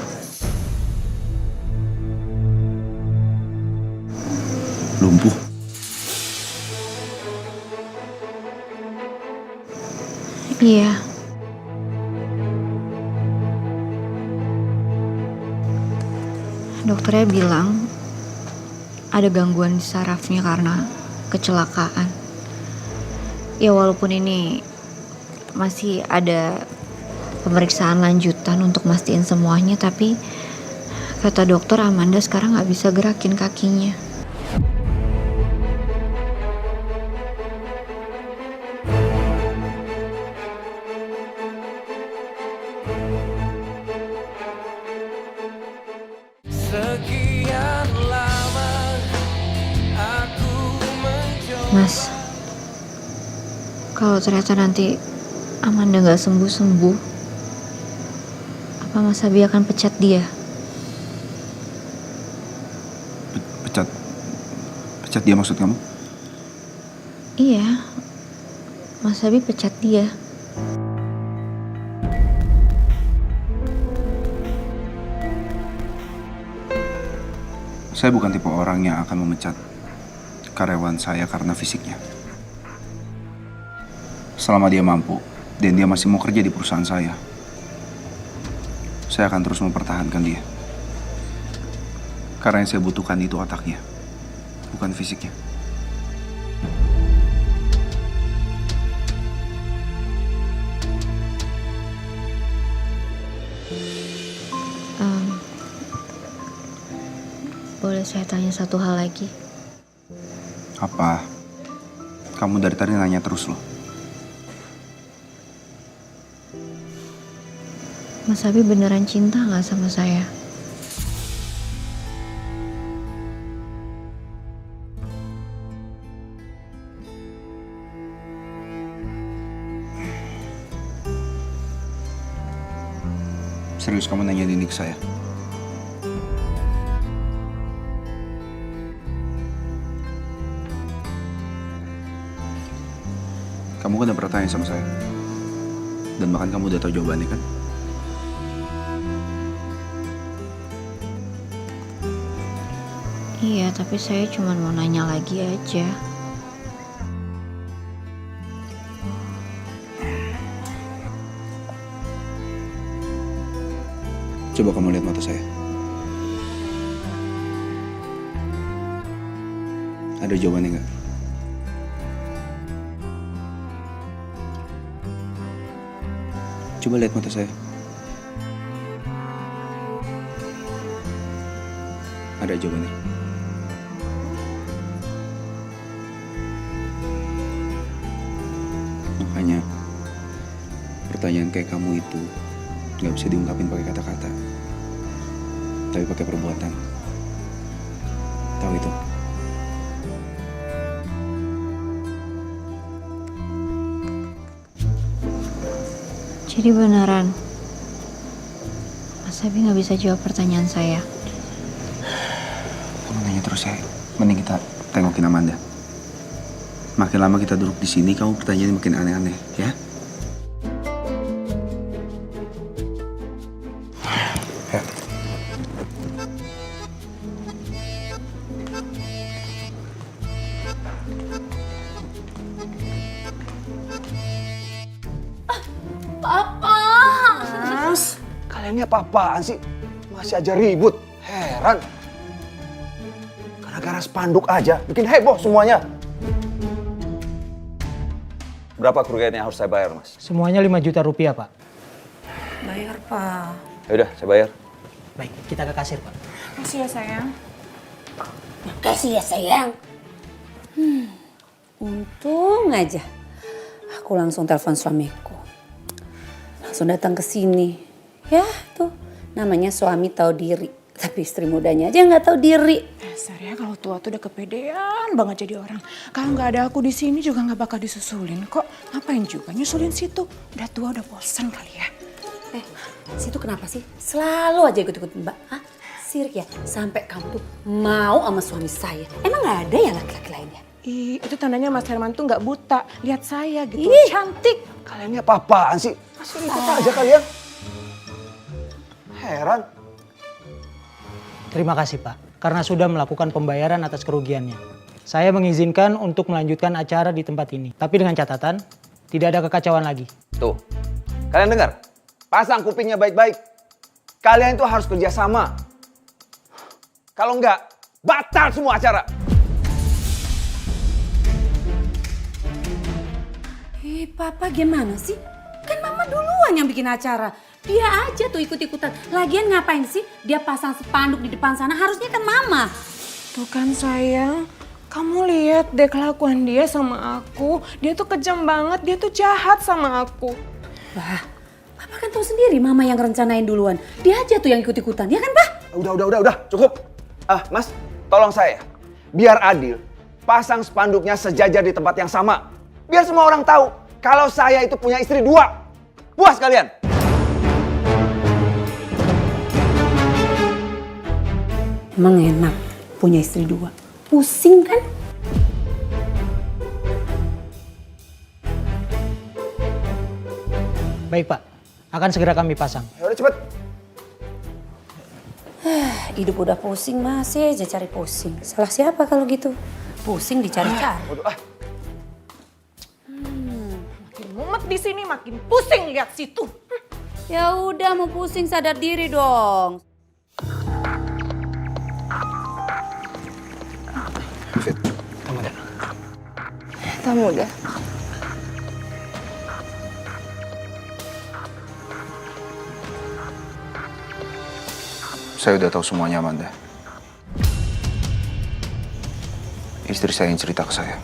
Lumpuh? Iya. Dokternya bilang ada gangguan di sarafnya karena kecelakaan. Ya walaupun ini masih ada pemeriksaan lanjutan untuk mastiin semuanya, tapi kata dokter Amanda sekarang nggak bisa gerakin kakinya. Mas, kalau ternyata nanti Amanda nggak sembuh-sembuh, apa Mas Abi akan pecat dia? Pecat dia maksud kamu? Iya, Mas Abi pecat dia. Saya bukan tipe orang yang akan memecat karyawan saya karena fisiknya. selama dia mampu dan dia masih mau kerja di perusahaan saya akan terus mempertahankan dia. Karena yang saya butuhkan itu otaknya, bukan fisiknya. Boleh saya tanya satu hal lagi? Apa? Kamu dari tadi nanya terus loh. Mas Abi beneran cinta nggak sama saya? Serius kamu nanya ini ke saya? Kamu kan udah pernah tanya sama saya. Dan bahkan kamu udah tahu jawabannya kan? Iya, tapi saya cuma mau nanya lagi aja. Coba kamu lihat mata saya. Ada jawabannya nggak? Coba lihat mata saya. Ada jawabannya. Makanya pertanyaan kayak kamu itu nggak bisa diungkapin pakai kata-kata, tapi pakai perbuatan. Tahu itu? Jadi beneran, Mas Abi nggak bisa jawab pertanyaan saya. Kamu nanya terus ya. Mending kita tengokin Amanda. Makin lama kita duduk di sini, kamu pertanyaan makin aneh-aneh, ya? Ya. Papa! Mas, kalian ini apa-apaan sih? Masih aja ribut. Heran. Gara-gara spanduk aja, bikin heboh semuanya. Berapa kerugian yang harus saya bayar, Mas? Semuanya 5 juta rupiah, Pak. Bayar, Pak. Yaudah, saya bayar. Baik, kita ke kasir, Pak. Makasih ya sayang. Makasih ya sayang. Untung aja. Aku langsung telepon suamiku. Langsung datang ke sini. Ya tuh, namanya suami tahu diri. Tapi istri mudanya aja nggak tahu diri. Dasar ya, kalau tua tuh udah kepedean banget jadi orang. Kalau nggak ada aku di sini juga nggak bakal disusulin kok. Ngapain juga nyusulin situ? Udah tua, udah bosan kali ya. Situ kenapa sih? Selalu aja ikut-ikut Mbak. Hah? Sirik ya? Sampai kamu tuh mau sama suami saya. Emang nggak ada ya laki-laki lainnya? Ih, itu tandanya Mas Herman tuh nggak buta. Lihat saya gitu, Ih. cantik. Kalian ini apa-apaan sih? Masih ribut aja kalian. Heran. Terima kasih, Pak, karena sudah melakukan pembayaran atas kerugiannya. Saya mengizinkan untuk melanjutkan acara di tempat ini. Tapi dengan catatan, tidak ada kekacauan lagi. Tuh, kalian dengar? Pasang kupingnya baik-baik. Kalian itu harus kerja sama. Kalau enggak, batal semua acara. Papa gimana sih? Kan Mama duluan yang bikin acara. Dia aja tuh ikut-ikutan. Lagian ngapain sih dia pasang spanduk di depan sana? Harusnya kan Mama. Tuh kan sayang, kamu lihat deh kelakuan dia sama aku. Dia tuh kejam banget, dia tuh jahat sama aku. Wah, Papa kan tahu sendiri Mama yang rencanain duluan. Dia aja tuh yang ikut-ikutan, ya kan Pak? Udah, cukup. Mas, tolong saya. Biar adil, pasang spanduknya sejajar di tempat yang sama. Biar semua orang tahu kalau saya itu punya istri 2. Puas kalian? Emang enak punya istri 2. Pusing kan? Baik, Pak. Akan segera kami pasang. Ya udah cepet. Hidup udah pusing masih aja cari pusing. Salah siapa kalau gitu? Pusing dicari-cari. Waduh, Makin di sini makin pusing lihat situ. Ya udah, mau pusing sadar diri dong. Fit, Tunggu deh. Tamu udah. saya udah tahu semuanya, Amanda. Istri saya yang cerita ke saya.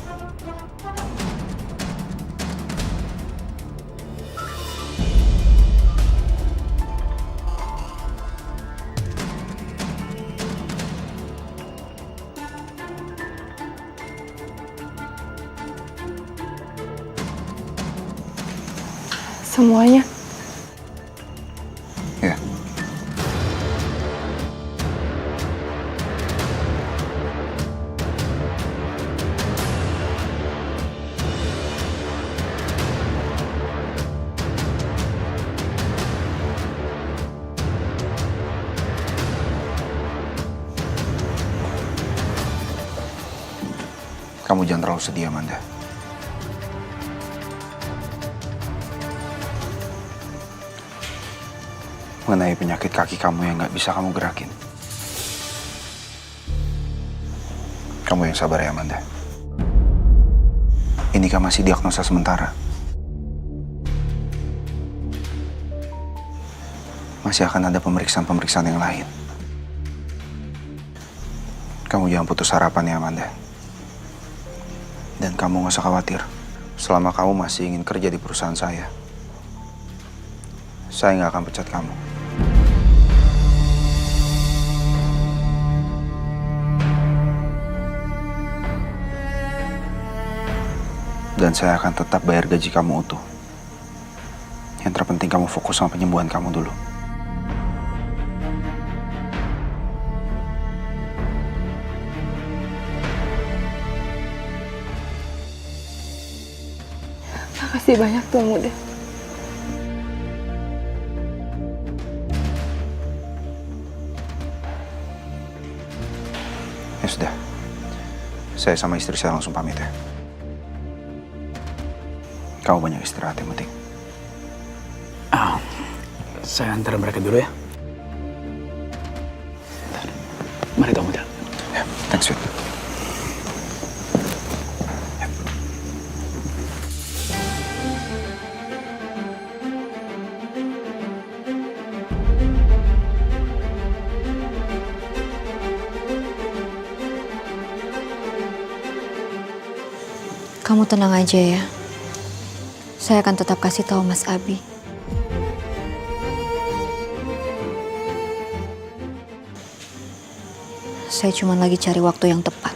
Semuanya. Ya. Kamu jangan terlalu sedih, Amanda. Mengenai penyakit kaki kamu yang nggak bisa kamu gerakin. Kamu yang sabar ya, Amanda. Ini kan masih diagnosa sementara. Masih akan ada pemeriksaan-pemeriksaan yang lain. Kamu jangan putus harapan ya, Amanda. Dan kamu nggak usah khawatir. Selama kamu masih ingin kerja di perusahaan saya nggak akan pecat kamu. Dan saya akan tetap bayar gaji kamu utuh. Yang terpenting kamu fokus sama penyembuhan kamu dulu. Makasih banyak Tuan Muda. Ya sudah. Saya sama istri saya langsung pamit ya. Kamu banyak istirahat yang penting. Saya antar mereka dulu ya. Mari Tuan Muda. Ya, thanks, Fit. Kamu tenang aja ya. Saya akan tetap kasih tahu Mas Abi. Saya cuma lagi cari waktu yang tepat.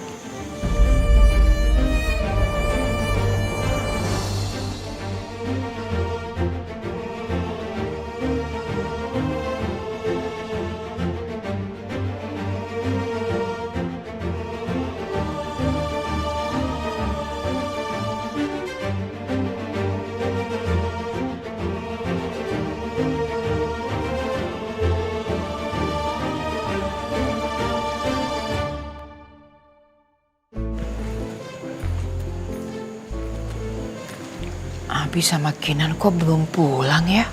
Abi sama Kinan kok belum pulang ya?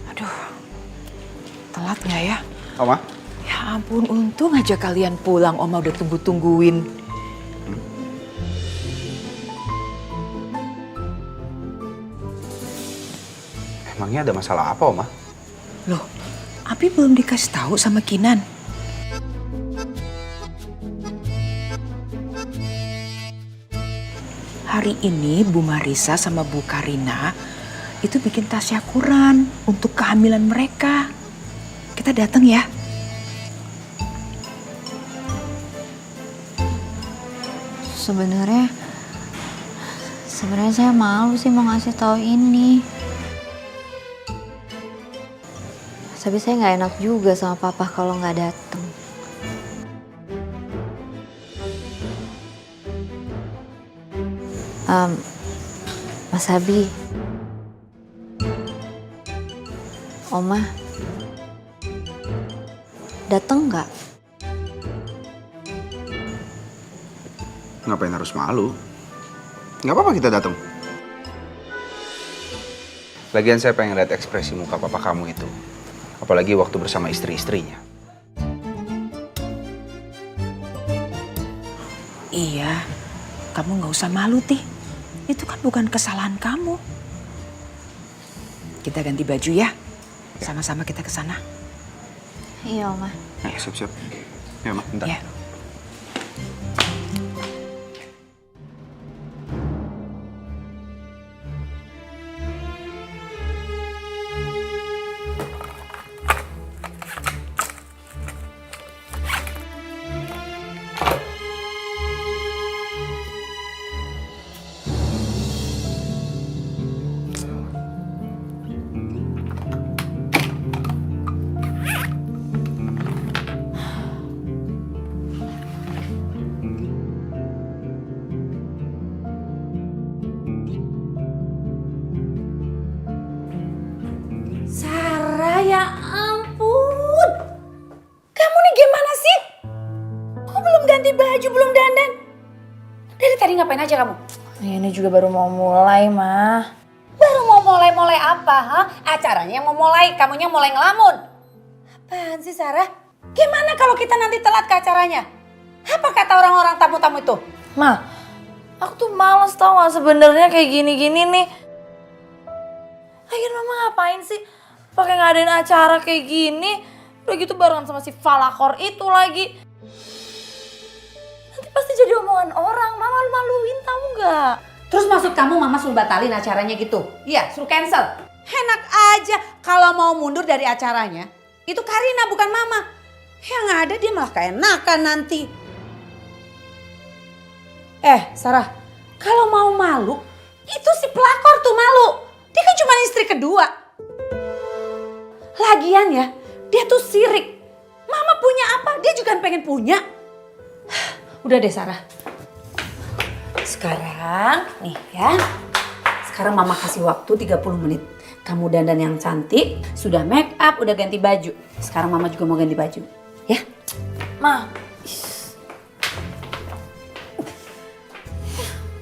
Aduh, telat nggak ya? Oma? Ya ampun, untung aja kalian pulang. Oma udah tunggu-tungguin. Emangnya ada masalah apa, Oma? Loh, Abi belum dikasih tahu sama Kinan. Hari ini Bu Marisa sama Bu Karina itu bikin tasyakuran untuk kehamilan mereka. Kita datang ya. Sebenarnya saya malu sih mau ngasih tahu ini. Tapi saya nggak enak juga sama papa kalau nggak datang. Mas Abi, Oma, datang nggak? Ngapain harus malu? Nggak apa-apa kita datang. Lagian saya pengen lihat ekspresi muka papa kamu itu. Apalagi waktu bersama istri-istrinya. Iya, kamu nggak usah malu, Tih. Itu kan bukan kesalahan kamu. Kita ganti baju ya. Sama-sama kita ke sana. Iya, Oma. Ayo, siap-siap. Ya, Ma, bentar. Ya. Sarah, ya ampun. Kamu nih gimana sih? Kok belum ganti baju, belum dandan? Dari tadi ngapain aja kamu? Ini juga baru mau mulai, Ma. Baru mau mulai apa, ha? Acaranya yang mau mulai, kamunya mulai ngelamun. Apaan sih, Sarah? Gimana kalau kita nanti telat ke acaranya? Apa kata orang-orang tamu-tamu itu? Ma, aku tuh males tau gak sebenarnya kayak gini-gini nih. Lagian Mama ngapain sih pakai ngadain acara kayak gini? Udah gitu barengan sama si Falakor itu lagi. Nanti pasti jadi omongan orang, Mama malu-maluin tau gak? Terus maksud kamu Mama suruh batalin acaranya gitu? Iya, suruh cancel. Enak aja kalau mau mundur dari acaranya. Itu Karina bukan Mama. Yang ada dia malah keenakan nanti. Sarah, kalau mau malu, itu si pelakor tuh malu. Dia kan cuma istri kedua. Lagian ya, dia tuh sirik. Mama punya apa, dia juga pengen punya. Udah deh Sarah. Sekarang, nih ya. Sekarang Mama kasih waktu 30 menit. Kamu dandan yang cantik, sudah make up, udah ganti baju. Sekarang Mama juga mau ganti baju. Ya? Ma,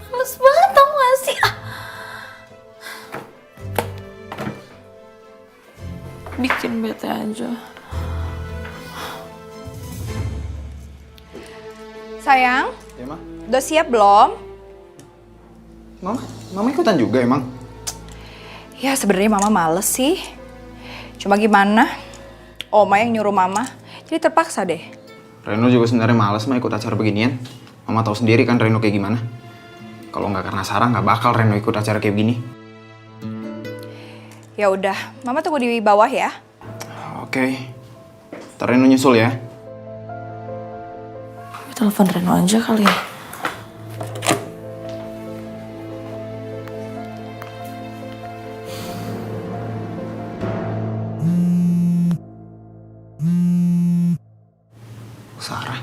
males banget tau gak sih? Bikin bete aja. Sayang, Ya, Ma. udah siap belum? Mama ikutan juga emang? Ya sebenarnya Mama males sih. Cuma gimana? Oma yang nyuruh Mama, jadi terpaksa deh. Reno juga sebenarnya males mah ikut acara beginian. Mama tahu sendiri kan Reno kayak gimana. Kalau nggak karena Sarah nggak bakal Reno ikut acara kayak begini. Ya udah, Mama tunggu di bawah ya. Oke. Ntar Reno nyusul ya. Telepon Reno aja kali ya. Sarah.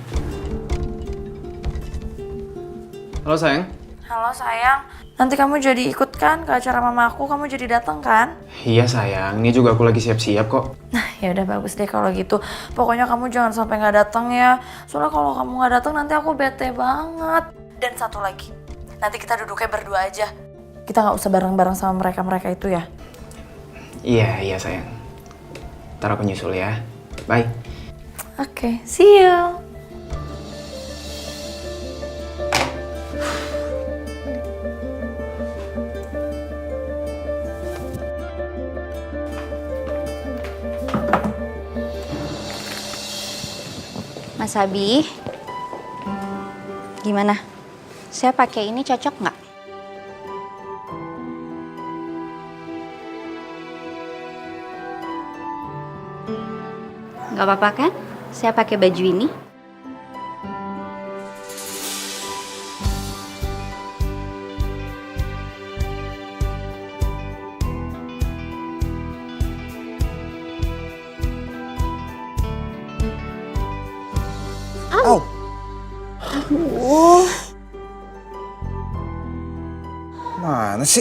Halo sayang. Halo sayang, nanti kamu jadi ikut kan ke acara mama aku, kamu jadi datang kan? Iya sayang, ini juga aku lagi siap-siap kok. Nah ya udah bagus deh kalau gitu. Pokoknya kamu jangan sampai nggak datang ya. Soalnya kalau kamu nggak datang nanti aku bete banget. Dan satu lagi, nanti kita duduknya berdua aja. Kita nggak usah bareng-bareng sama mereka itu ya. Iya sayang. Ntar aku nyusul ya. Bye. Oke, see you. Mas Abi, gimana? Saya pakai ini cocok nggak? Nggak apa-apa kan? Saya pakai baju ini. Au. Aduh. Mana sih?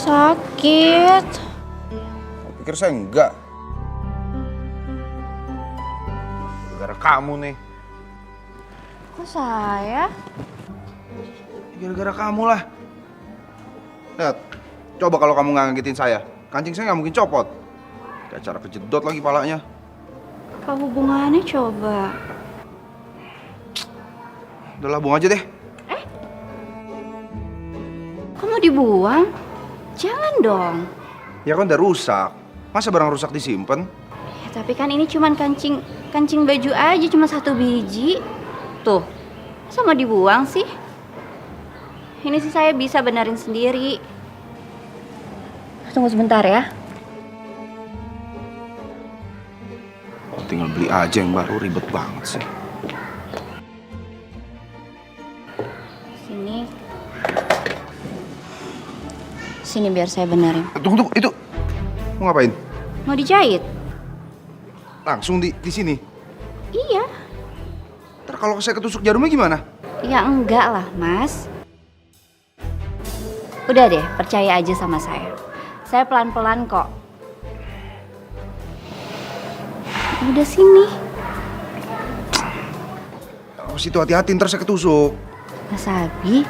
Sakit. Pikir saya enggak. Gara-gara kamu nih. Kok saya? Gara-gara kamu lah. Lihat, Coba kalau kamu nggak ngagetin saya, kancing saya nggak mungkin copot. Kayak cara kejedot lagi palanya. Apa hubungannya coba? Udahlah, buang aja deh. Kamu dibuang? Jangan dong. Ya kan udah rusak. Masa barang rusak disimpan? Ya, tapi kan ini cuman kancing baju aja, cuma 1 biji. Tuh, masa mau dibuang sih? Ini sih saya bisa benerin sendiri. Tunggu sebentar ya. Tinggal beli aja yang baru, ribet banget sih. Sini biar saya benerin. Tunggu, itu. Mau ngapain? Mau dijahit? Langsung di sini? Iya. Ntar kalau saya ketusuk jarumnya gimana? Ya enggak lah, Mas. Udah deh, percaya aja sama saya. Saya pelan-pelan kok. Udah sini. Oh, situ hati-hati, ntar saya ketusuk. Mas Abi.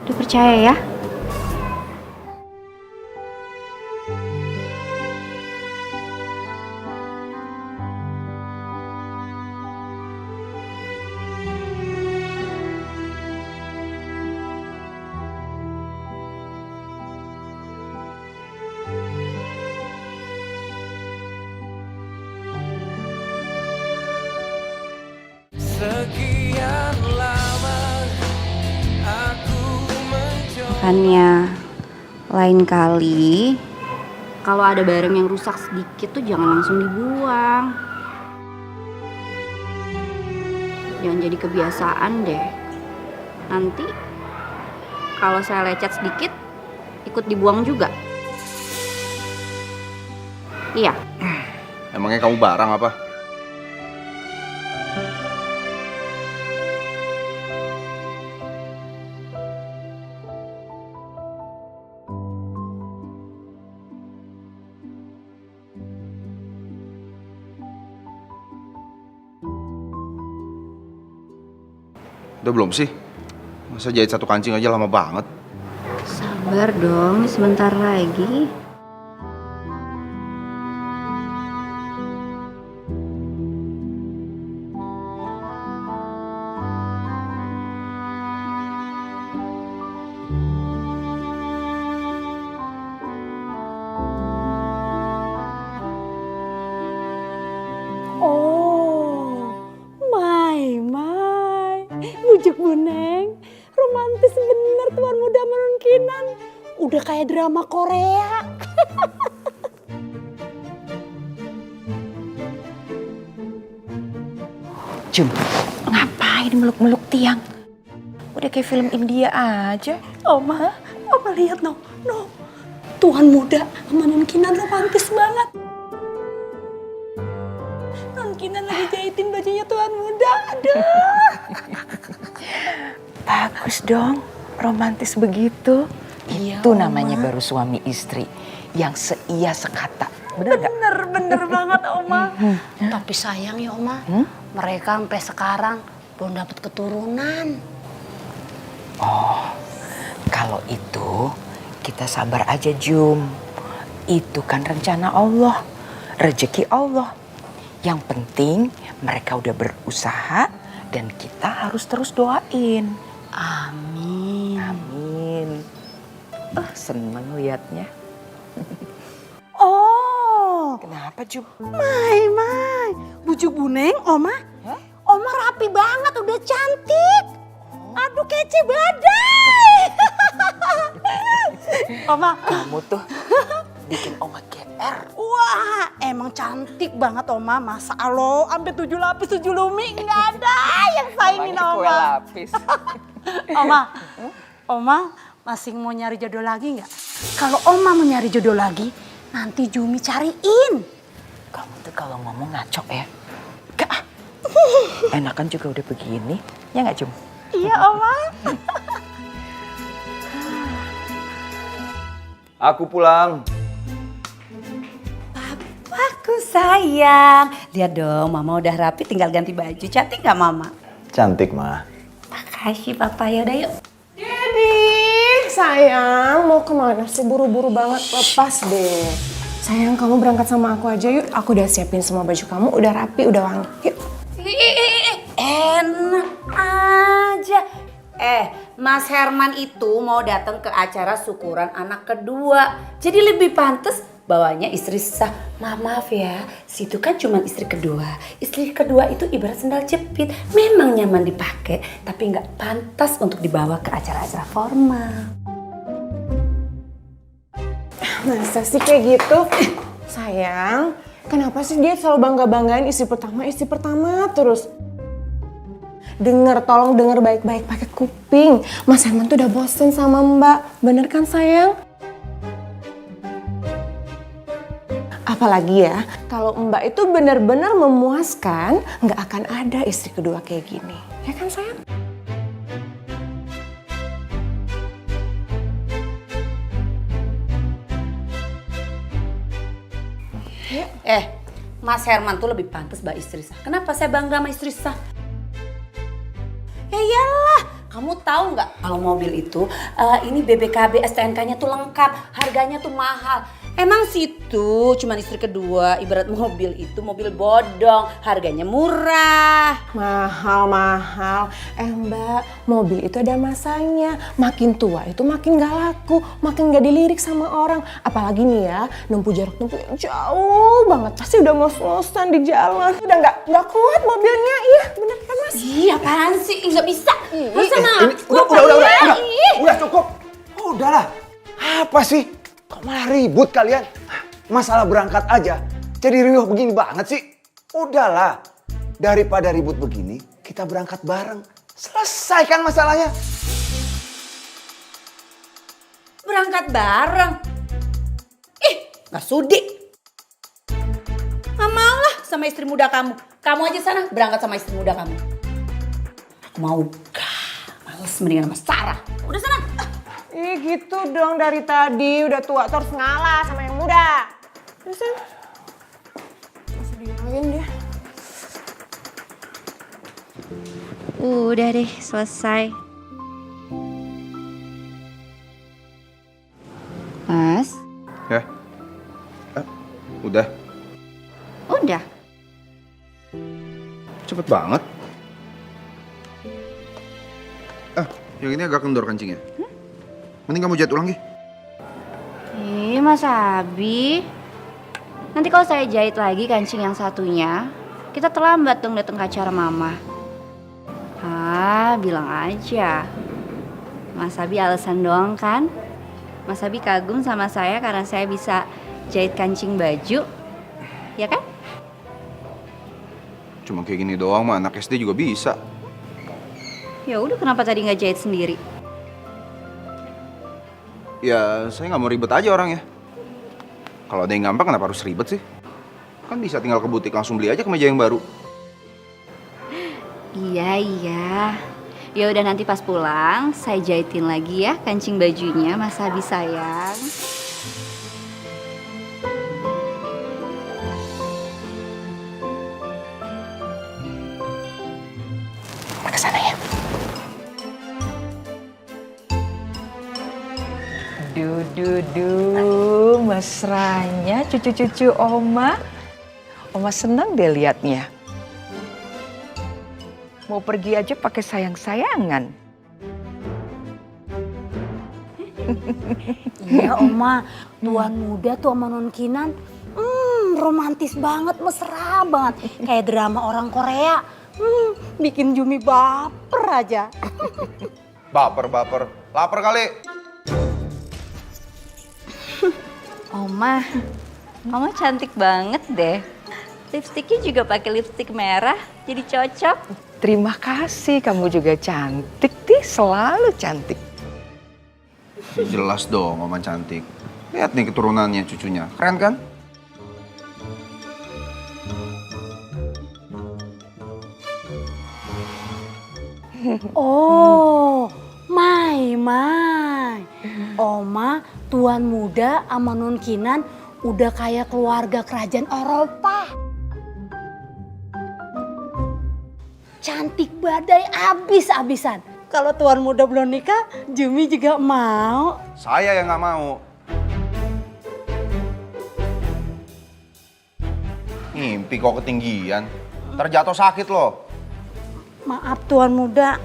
Udah percaya ya? Makanya lain kali kalau ada barang yang rusak sedikit tuh jangan langsung dibuang. Jangan jadi kebiasaan deh. Nanti kalau saya lecet sedikit ikut dibuang juga. Iya. Emangnya kamu barang apa? Udah belum sih? Masa jahit 1 kancing aja lama banget? Sabar dong, sebentar lagi. Bujuk Buneng, romantis bener tuan muda menunkinan. Udah kayak drama Korea. Jum, ngapain meluk-meluk tiang? Udah kayak film India aja. Oma lihat no. Tuan muda sama nunkinan romantis banget. Nunkinan lagi jahitin bajunya tuan muda. Aduh. Bagus dong, romantis begitu. Iya, Itu Oma. namanya baru suami istri yang seia sekata. Bener gak? Bener banget Oma. Tapi sayang ya Oma, mereka sampai sekarang belum dapat keturunan. Oh, kalau itu kita sabar aja Jum. Itu kan rencana Allah, rezeki Allah. Yang penting mereka udah berusaha dan kita harus terus doain. Amin. Amin. Seneng liatnya. Oh. Kenapa Jum? Mai. Bujuk Buneng, Oma. Oma rapi banget, udah cantik. Aduh kece badai. Oma. Kamu tuh bikin Oma GR. Wah, emang cantik banget Oma. Masa Allah, sampai 7 lapis 7 lumi nggak ada yang saingin Namanya kue Oma. lapis. Oma masih mau nyari jodoh lagi nggak? Kalau Oma mau nyari jodoh lagi, nanti Jumi cariin. Kamu tuh kalau ngomong ngaco ya. Gak. Enakan juga udah begini, ya nggak Jum? Iya Oma. Aku pulang. Aku sayang. Lihat dong, Mama udah rapi, tinggal ganti baju. Cantik nggak Mama? Cantik, Ma. Makasih Papa, yaudah yuk. Deddy, sayang, mau kemana sih? Buru-buru banget, lepas deh. Sayang, kamu berangkat sama aku aja yuk. Aku udah siapin semua baju kamu, udah rapi, udah wangi. Yuk. Enak aja. Mas Herman itu mau datang ke acara syukuran anak kedua. Jadi lebih pantas bawanya istri sah. Maaf ya, situ kan cuma istri kedua. Istri kedua itu ibarat sendal jepit. Memang nyaman dipakai, tapi nggak pantas untuk dibawa ke acara-acara formal. Masa sih kayak gitu? Sayang, kenapa sih dia selalu bangga-banggain istri pertama terus? Tolong denger baik-baik pakai kuping. Mas Herman tuh udah bosen sama Mbak. Bener kan sayang? Apalagi ya, kalau Mbak itu benar-benar memuaskan, nggak akan ada istri kedua kayak gini. Ya kan sayang? Mas Herman tuh lebih pantas mbak istri sah. Kenapa saya bangga sama istri sah? Ya iyalah, kamu tahu nggak kalau mobil itu ini BBKB STNK-nya tuh lengkap, harganya tuh mahal. Emang situ cuma istri kedua, ibarat mobil itu mobil bodong, harganya murah. Mahal. Mbak, mobil itu ada masanya. Makin tua itu makin gak laku, makin gak dilirik sama orang. Apalagi nih ya, nempuh jarak yang jauh banget. Pasti udah ngos-ngosan di jalan. Udah gak kuat mobilnya, iya bener kan Mas? Iya apaan sih, nggak bisa. Masa Udah cukup. Udahlah, apa sih? Kok malah ribut kalian? Masalah berangkat aja, jadi riuh begini banget sih. Udahlah, daripada ribut begini, kita berangkat bareng. Selesaikan masalahnya. Berangkat bareng? Nggak sudi. Nggak mau lah sama istri muda kamu. Kamu aja sana berangkat sama istri muda kamu. Aku mau males mendingan sama Sarah. Udah sana. Gitu dong dari tadi, udah tua terus ngalah sama yang muda. Terus masih diain dia. Udah deh, selesai. Mas? Ya? Udah? Udah. Cepet banget. Yang ini agak kendor kancingnya. Mending kamu jahit ulang, Gi. Mas Abi. Nanti kalau saya jahit lagi kancing yang satunya, kita terlambat dong datang ke acara mama. Bilang aja. Mas Abi alasan doang kan? Mas Abi kagum sama saya karena saya bisa jahit kancing baju. Ya kan? Cuma kayak gini doang mah anak SD juga bisa. Ya udah, kenapa tadi nggak jahit sendiri? Ya, saya nggak mau ribet aja orangnya. Kalau ada yang gampang, kenapa harus ribet sih? Kan bisa tinggal ke butik langsung beli aja kemeja yang baru. Iya. Ya udah, nanti pas pulang saya jahitin lagi ya kancing bajunya Mas Abi sayang. Kita kesana ya. Duh, mesranya cucu-cucu Oma. Oma senang deh liatnya. Mau pergi aja pakai sayang-sayangan. Iya Oma, tuan muda tuh sama non Kinan, romantis banget, mesra banget. Kayak drama orang Korea. Bikin Jumi baper aja. Baper. Lapar kali. Oma cantik banget deh. Lipstiknya juga pakai lipstik merah, jadi cocok. Terima kasih, kamu juga cantik, selalu cantik. Jelas dong, Oma cantik. Lihat nih keturunannya cucunya, keren kan? Oh, Mai. Oma, tuan muda sama non Kinan udah kayak keluarga kerajaan Eropa. Cantik badai abis-abisan. Kalau tuan muda belum nikah, Jumi juga mau. Saya yang nggak mau. Ngimpi kok ketinggian. Ntar jatuh sakit loh. Maaf tuan muda.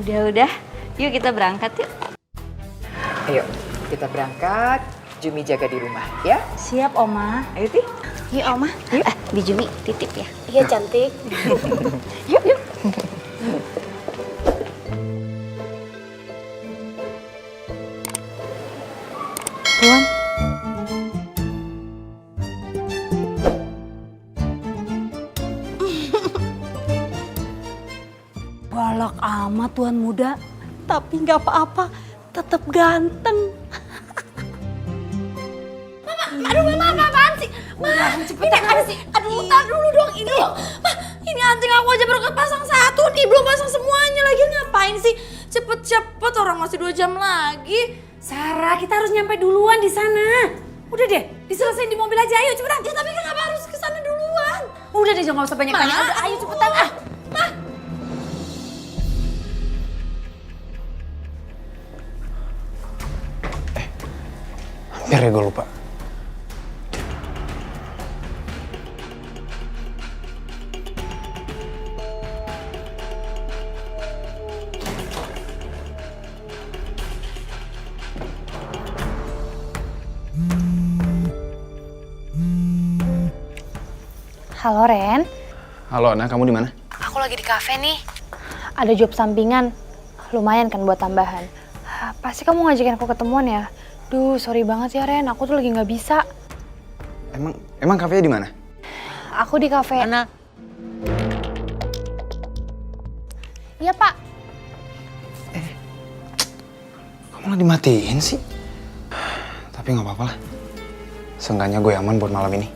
Udah. Yuk kita berangkat yuk. Ayo, kita berangkat. Jumi jaga di rumah, ya? Siap, Oma. Ayo, Ti. Yuk Oma. Yuk. Di Jumi titip ya. Iya cantik. Yuk. Tuan. Galak amat tuan muda, tapi nggak apa-apa, tetap ganteng. Aduh mama apaan sih? Ini apa sih? Aduh tar dulu dong ini loh. Ini anting aku aja baru kepasang satu nih, belum pasang semuanya lagi. Ngapain sih? Cepet-cepet orang masih 2 jam lagi. Sarah, kita harus nyampe duluan di sana. Udah deh, diselesain di mobil aja, ayo cepetan. Ya tapi kenapa harus ke sana duluan? Udah deh, jangan usah banyak tanya. Udah, ayo cepetan ah. Hampir ya gue lupa. Halo Ren, Halo Ana, kamu di mana? aku lagi di kafe nih. Ada job sampingan, lumayan kan buat tambahan. Pasti kamu ngajakin aku ketemuan ya? Duh, sorry banget ya Ren, aku tuh lagi nggak bisa. Emang kafenya di mana? Aku di kafe. Ana. Iya Pak. Kamu nggak dimatiin sih? Tapi nggak apa-apa lah. Seenggaknya gue aman buat malam ini.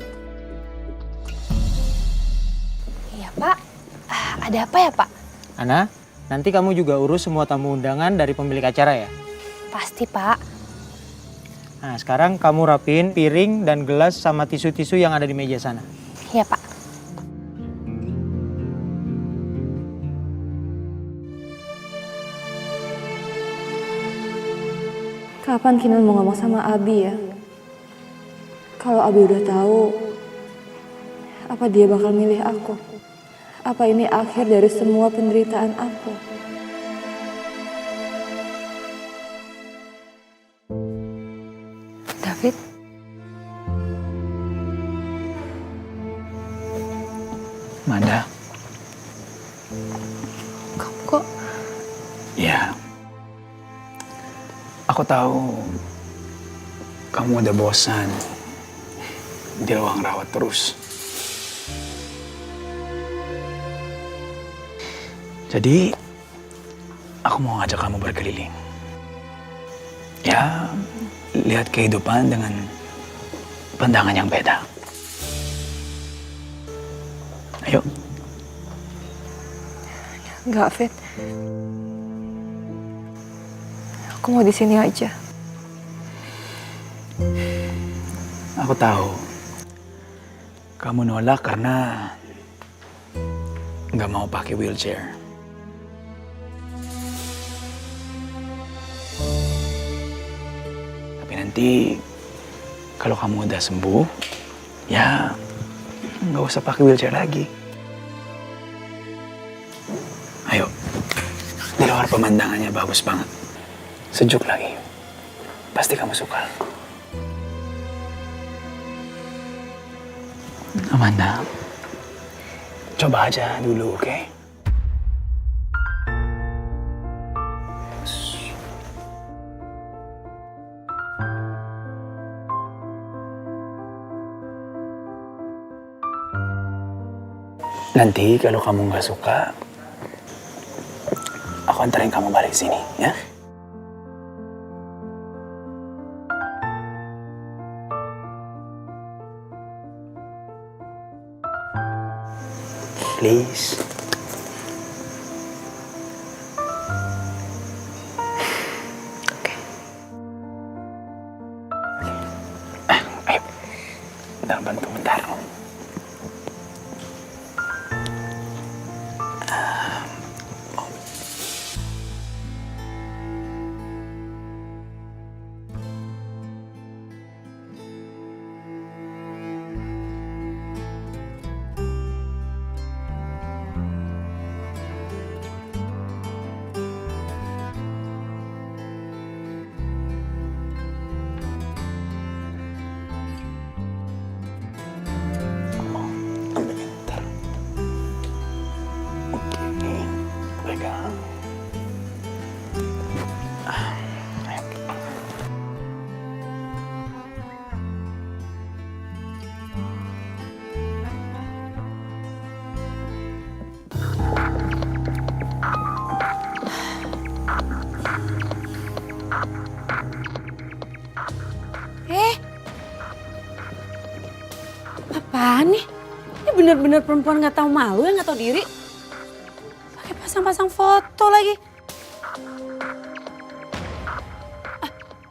Iya Pak. Ada apa ya Pak? Ana, nanti kamu juga urus semua tamu undangan dari pemilik acara ya? Pasti Pak. Nah, sekarang kamu rapiin piring dan gelas sama tisu-tisu yang ada di meja sana. Iya Pak. Kapan Kinan mau ngomong sama Abi ya? Kalau Abi udah tahu, apa dia bakal milih aku? Apa ini akhir dari semua penderitaan aku? David? Manda. Kamu kok? Ya. Aku tahu kamu udah bosan di ruang rawat terus. Jadi, aku mau ngajak kamu berkeliling. Ya, lihat kehidupan dengan pandangan yang beda. Ayo. Enggak, Fit. Aku mau di sini aja. Aku tahu. Kamu nolak karena nggak mau pakai wheelchair. Tapi nanti kalau kamu udah sembuh, ya nggak usah pakai wheelchair lagi. Ayo, di luar pemandangannya bagus banget. Sejuk lagi. Pasti kamu suka. Amanda, coba aja dulu, oke? Nanti kalau kamu nggak suka, aku anterin kamu balik sini, ya? Please. Oke. Ayo. Bentar, bantu bentar. Apaan nih? Ini bener-bener perempuan nggak tahu malu ya, nggak tahu diri. Pakai pasang-pasang foto lagi.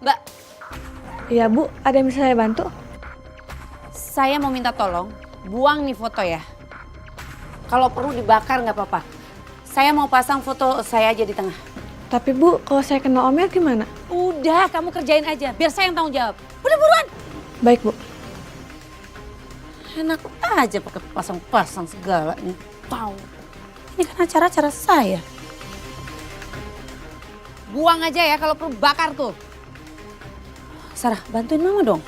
Mbak. Iya Bu, ada yang bisa saya bantu? Saya mau minta tolong, buang nih foto ya. Kalau perlu dibakar nggak apa-apa. Saya mau pasang foto saya aja di tengah. Tapi Bu, kalau saya kena Om Yat gimana? Udah, kamu kerjain aja. Biar saya yang tanggung jawab. Udah buruan. Baik Bu. Enak aja pakai pasang-pasang segalanya. Tahu. Ini kan acara-acara saya. Buang aja ya kalau perlu bakar tuh. Sarah, bantuin Mama dong.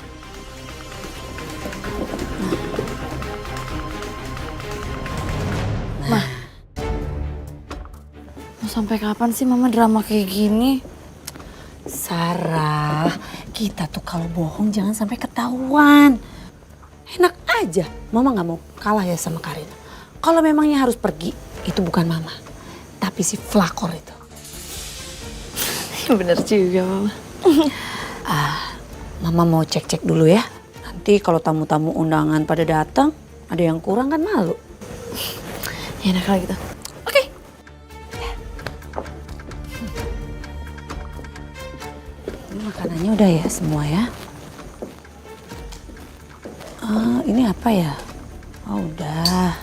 Mau sampai kapan sih Mama drama kayak gini? Sarah, kita tuh kalau bohong jangan sampai ketahuan. Enak aja, Mama nggak mau kalah ya sama Karina. Kalau memangnya harus pergi, itu bukan Mama, tapi si Flakor itu. Bener juga Mama. Mama mau cek-cek dulu ya. Nanti kalau tamu-tamu undangan pada datang, ada yang kurang kan malu. Ya enak kalau gitu. Makanannya udah ya semua ya. Ini apa ya? Oh udah.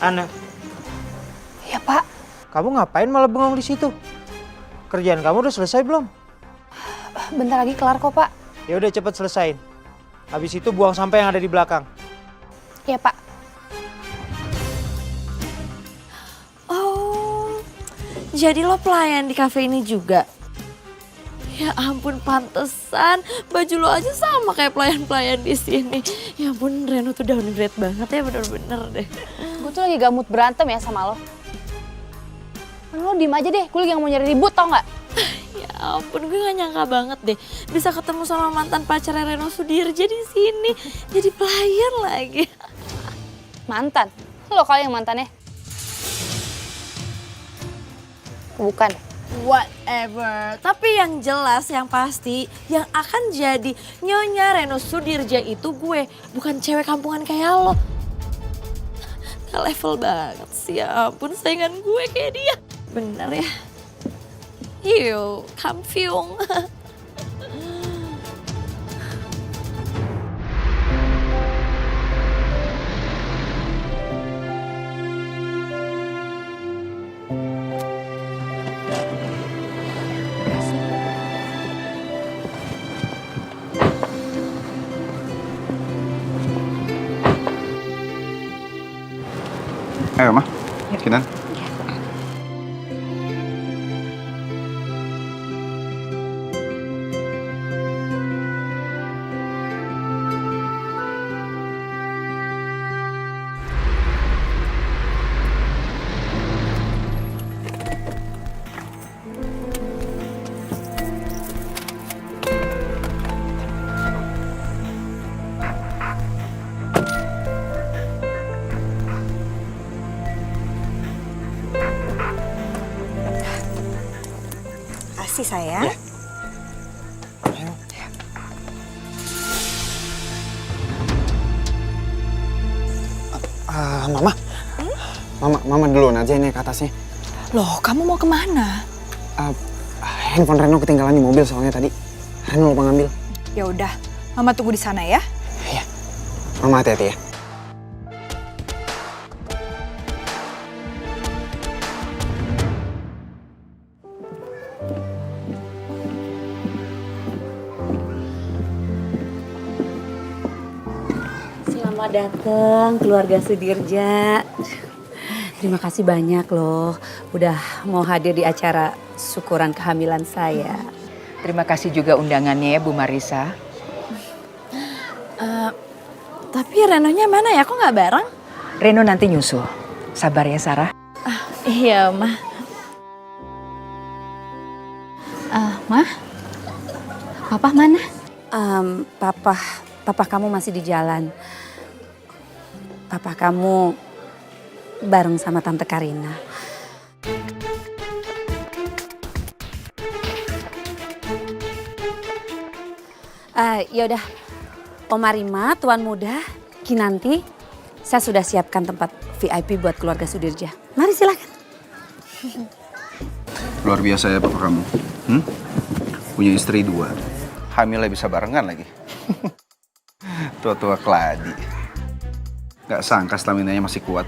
Ana, Ya Pak. kamu ngapain malah bengong di situ? Kerjaan kamu udah selesai belum? Bentar lagi kelar kok Pak. Ya udah cepet selesain. Habis itu buang sampah yang ada di belakang. Ya Pak. Oh, jadi lo pelayan di kafe ini juga? Ya ampun, pantesan baju lo aja sama kayak pelayan-pelayan di sini. Ya ampun, Reno tuh downgrade banget ya, bener-bener deh. Gue tuh lagi gak mood berantem ya sama lo. Lo diem aja deh, gue lagi gak mau nyari ribut tau gak? Ya ampun, gue gak nyangka banget deh bisa ketemu sama mantan pacarnya Reno Sudirja di sini. Jadi pelayan lagi. Mantan? Lo kali yang mantannya? Bukan. Whatever. Tapi yang jelas, yang pasti, yang akan jadi Nyonya Reno Sudirja itu gue. Bukan cewek kampungan kayak lo. Gak level banget sih, ya ampun, saingan gue kayak dia. Bener ya? Yuh, kampiung. Ayo, Ma. Kinan. Kasih sayang. Mama duluan aja ini ke atasnya. Loh, kamu mau kemana? Handphone Reno ketinggalan di mobil soalnya tadi. Reno lupa ngambil. Ya udah, Mama tunggu di sana ya. Iya. Mama hati-hati ya. Selamat datang keluarga Sudirja. Terima kasih banyak loh udah mau hadir di acara syukuran kehamilan saya. Terima kasih juga undangannya ya Bu Marisa. Tapi Renonya mana ya? Kok nggak bareng? Reno nanti nyusul. Sabar ya Sarah. Iya, Ma. Mah, Papa mana? Papa kamu masih di jalan. Papa kamu bareng sama Tante Karina. Yaudah, Oma Rima, Tuan Muda, Kinanti, saya sudah siapkan tempat VIP buat keluarga Sudirja. Mari silakan. Luar biasa ya papa kamu. Punya istri 2. Hamilnya bisa barengan lagi. Tua-tua keladi. Gak sangka staminanya masih kuat.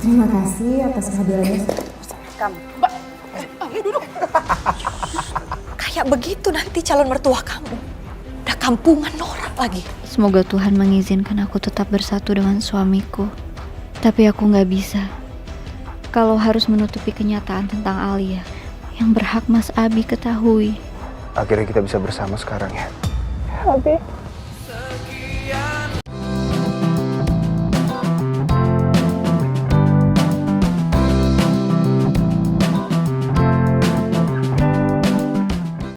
Terima kasih atas kehadirannya. Kamu. Ayo duduk. Kayak begitu nanti calon mertua kamu. Udah kampungan norak lagi. Semoga Tuhan mengizinkan aku tetap bersatu dengan suamiku. Tapi aku nggak bisa. Kalau harus menutupi kenyataan tentang Alia yang berhak Mas Abi ketahui. Akhirnya kita bisa bersama sekarang ya. Abi.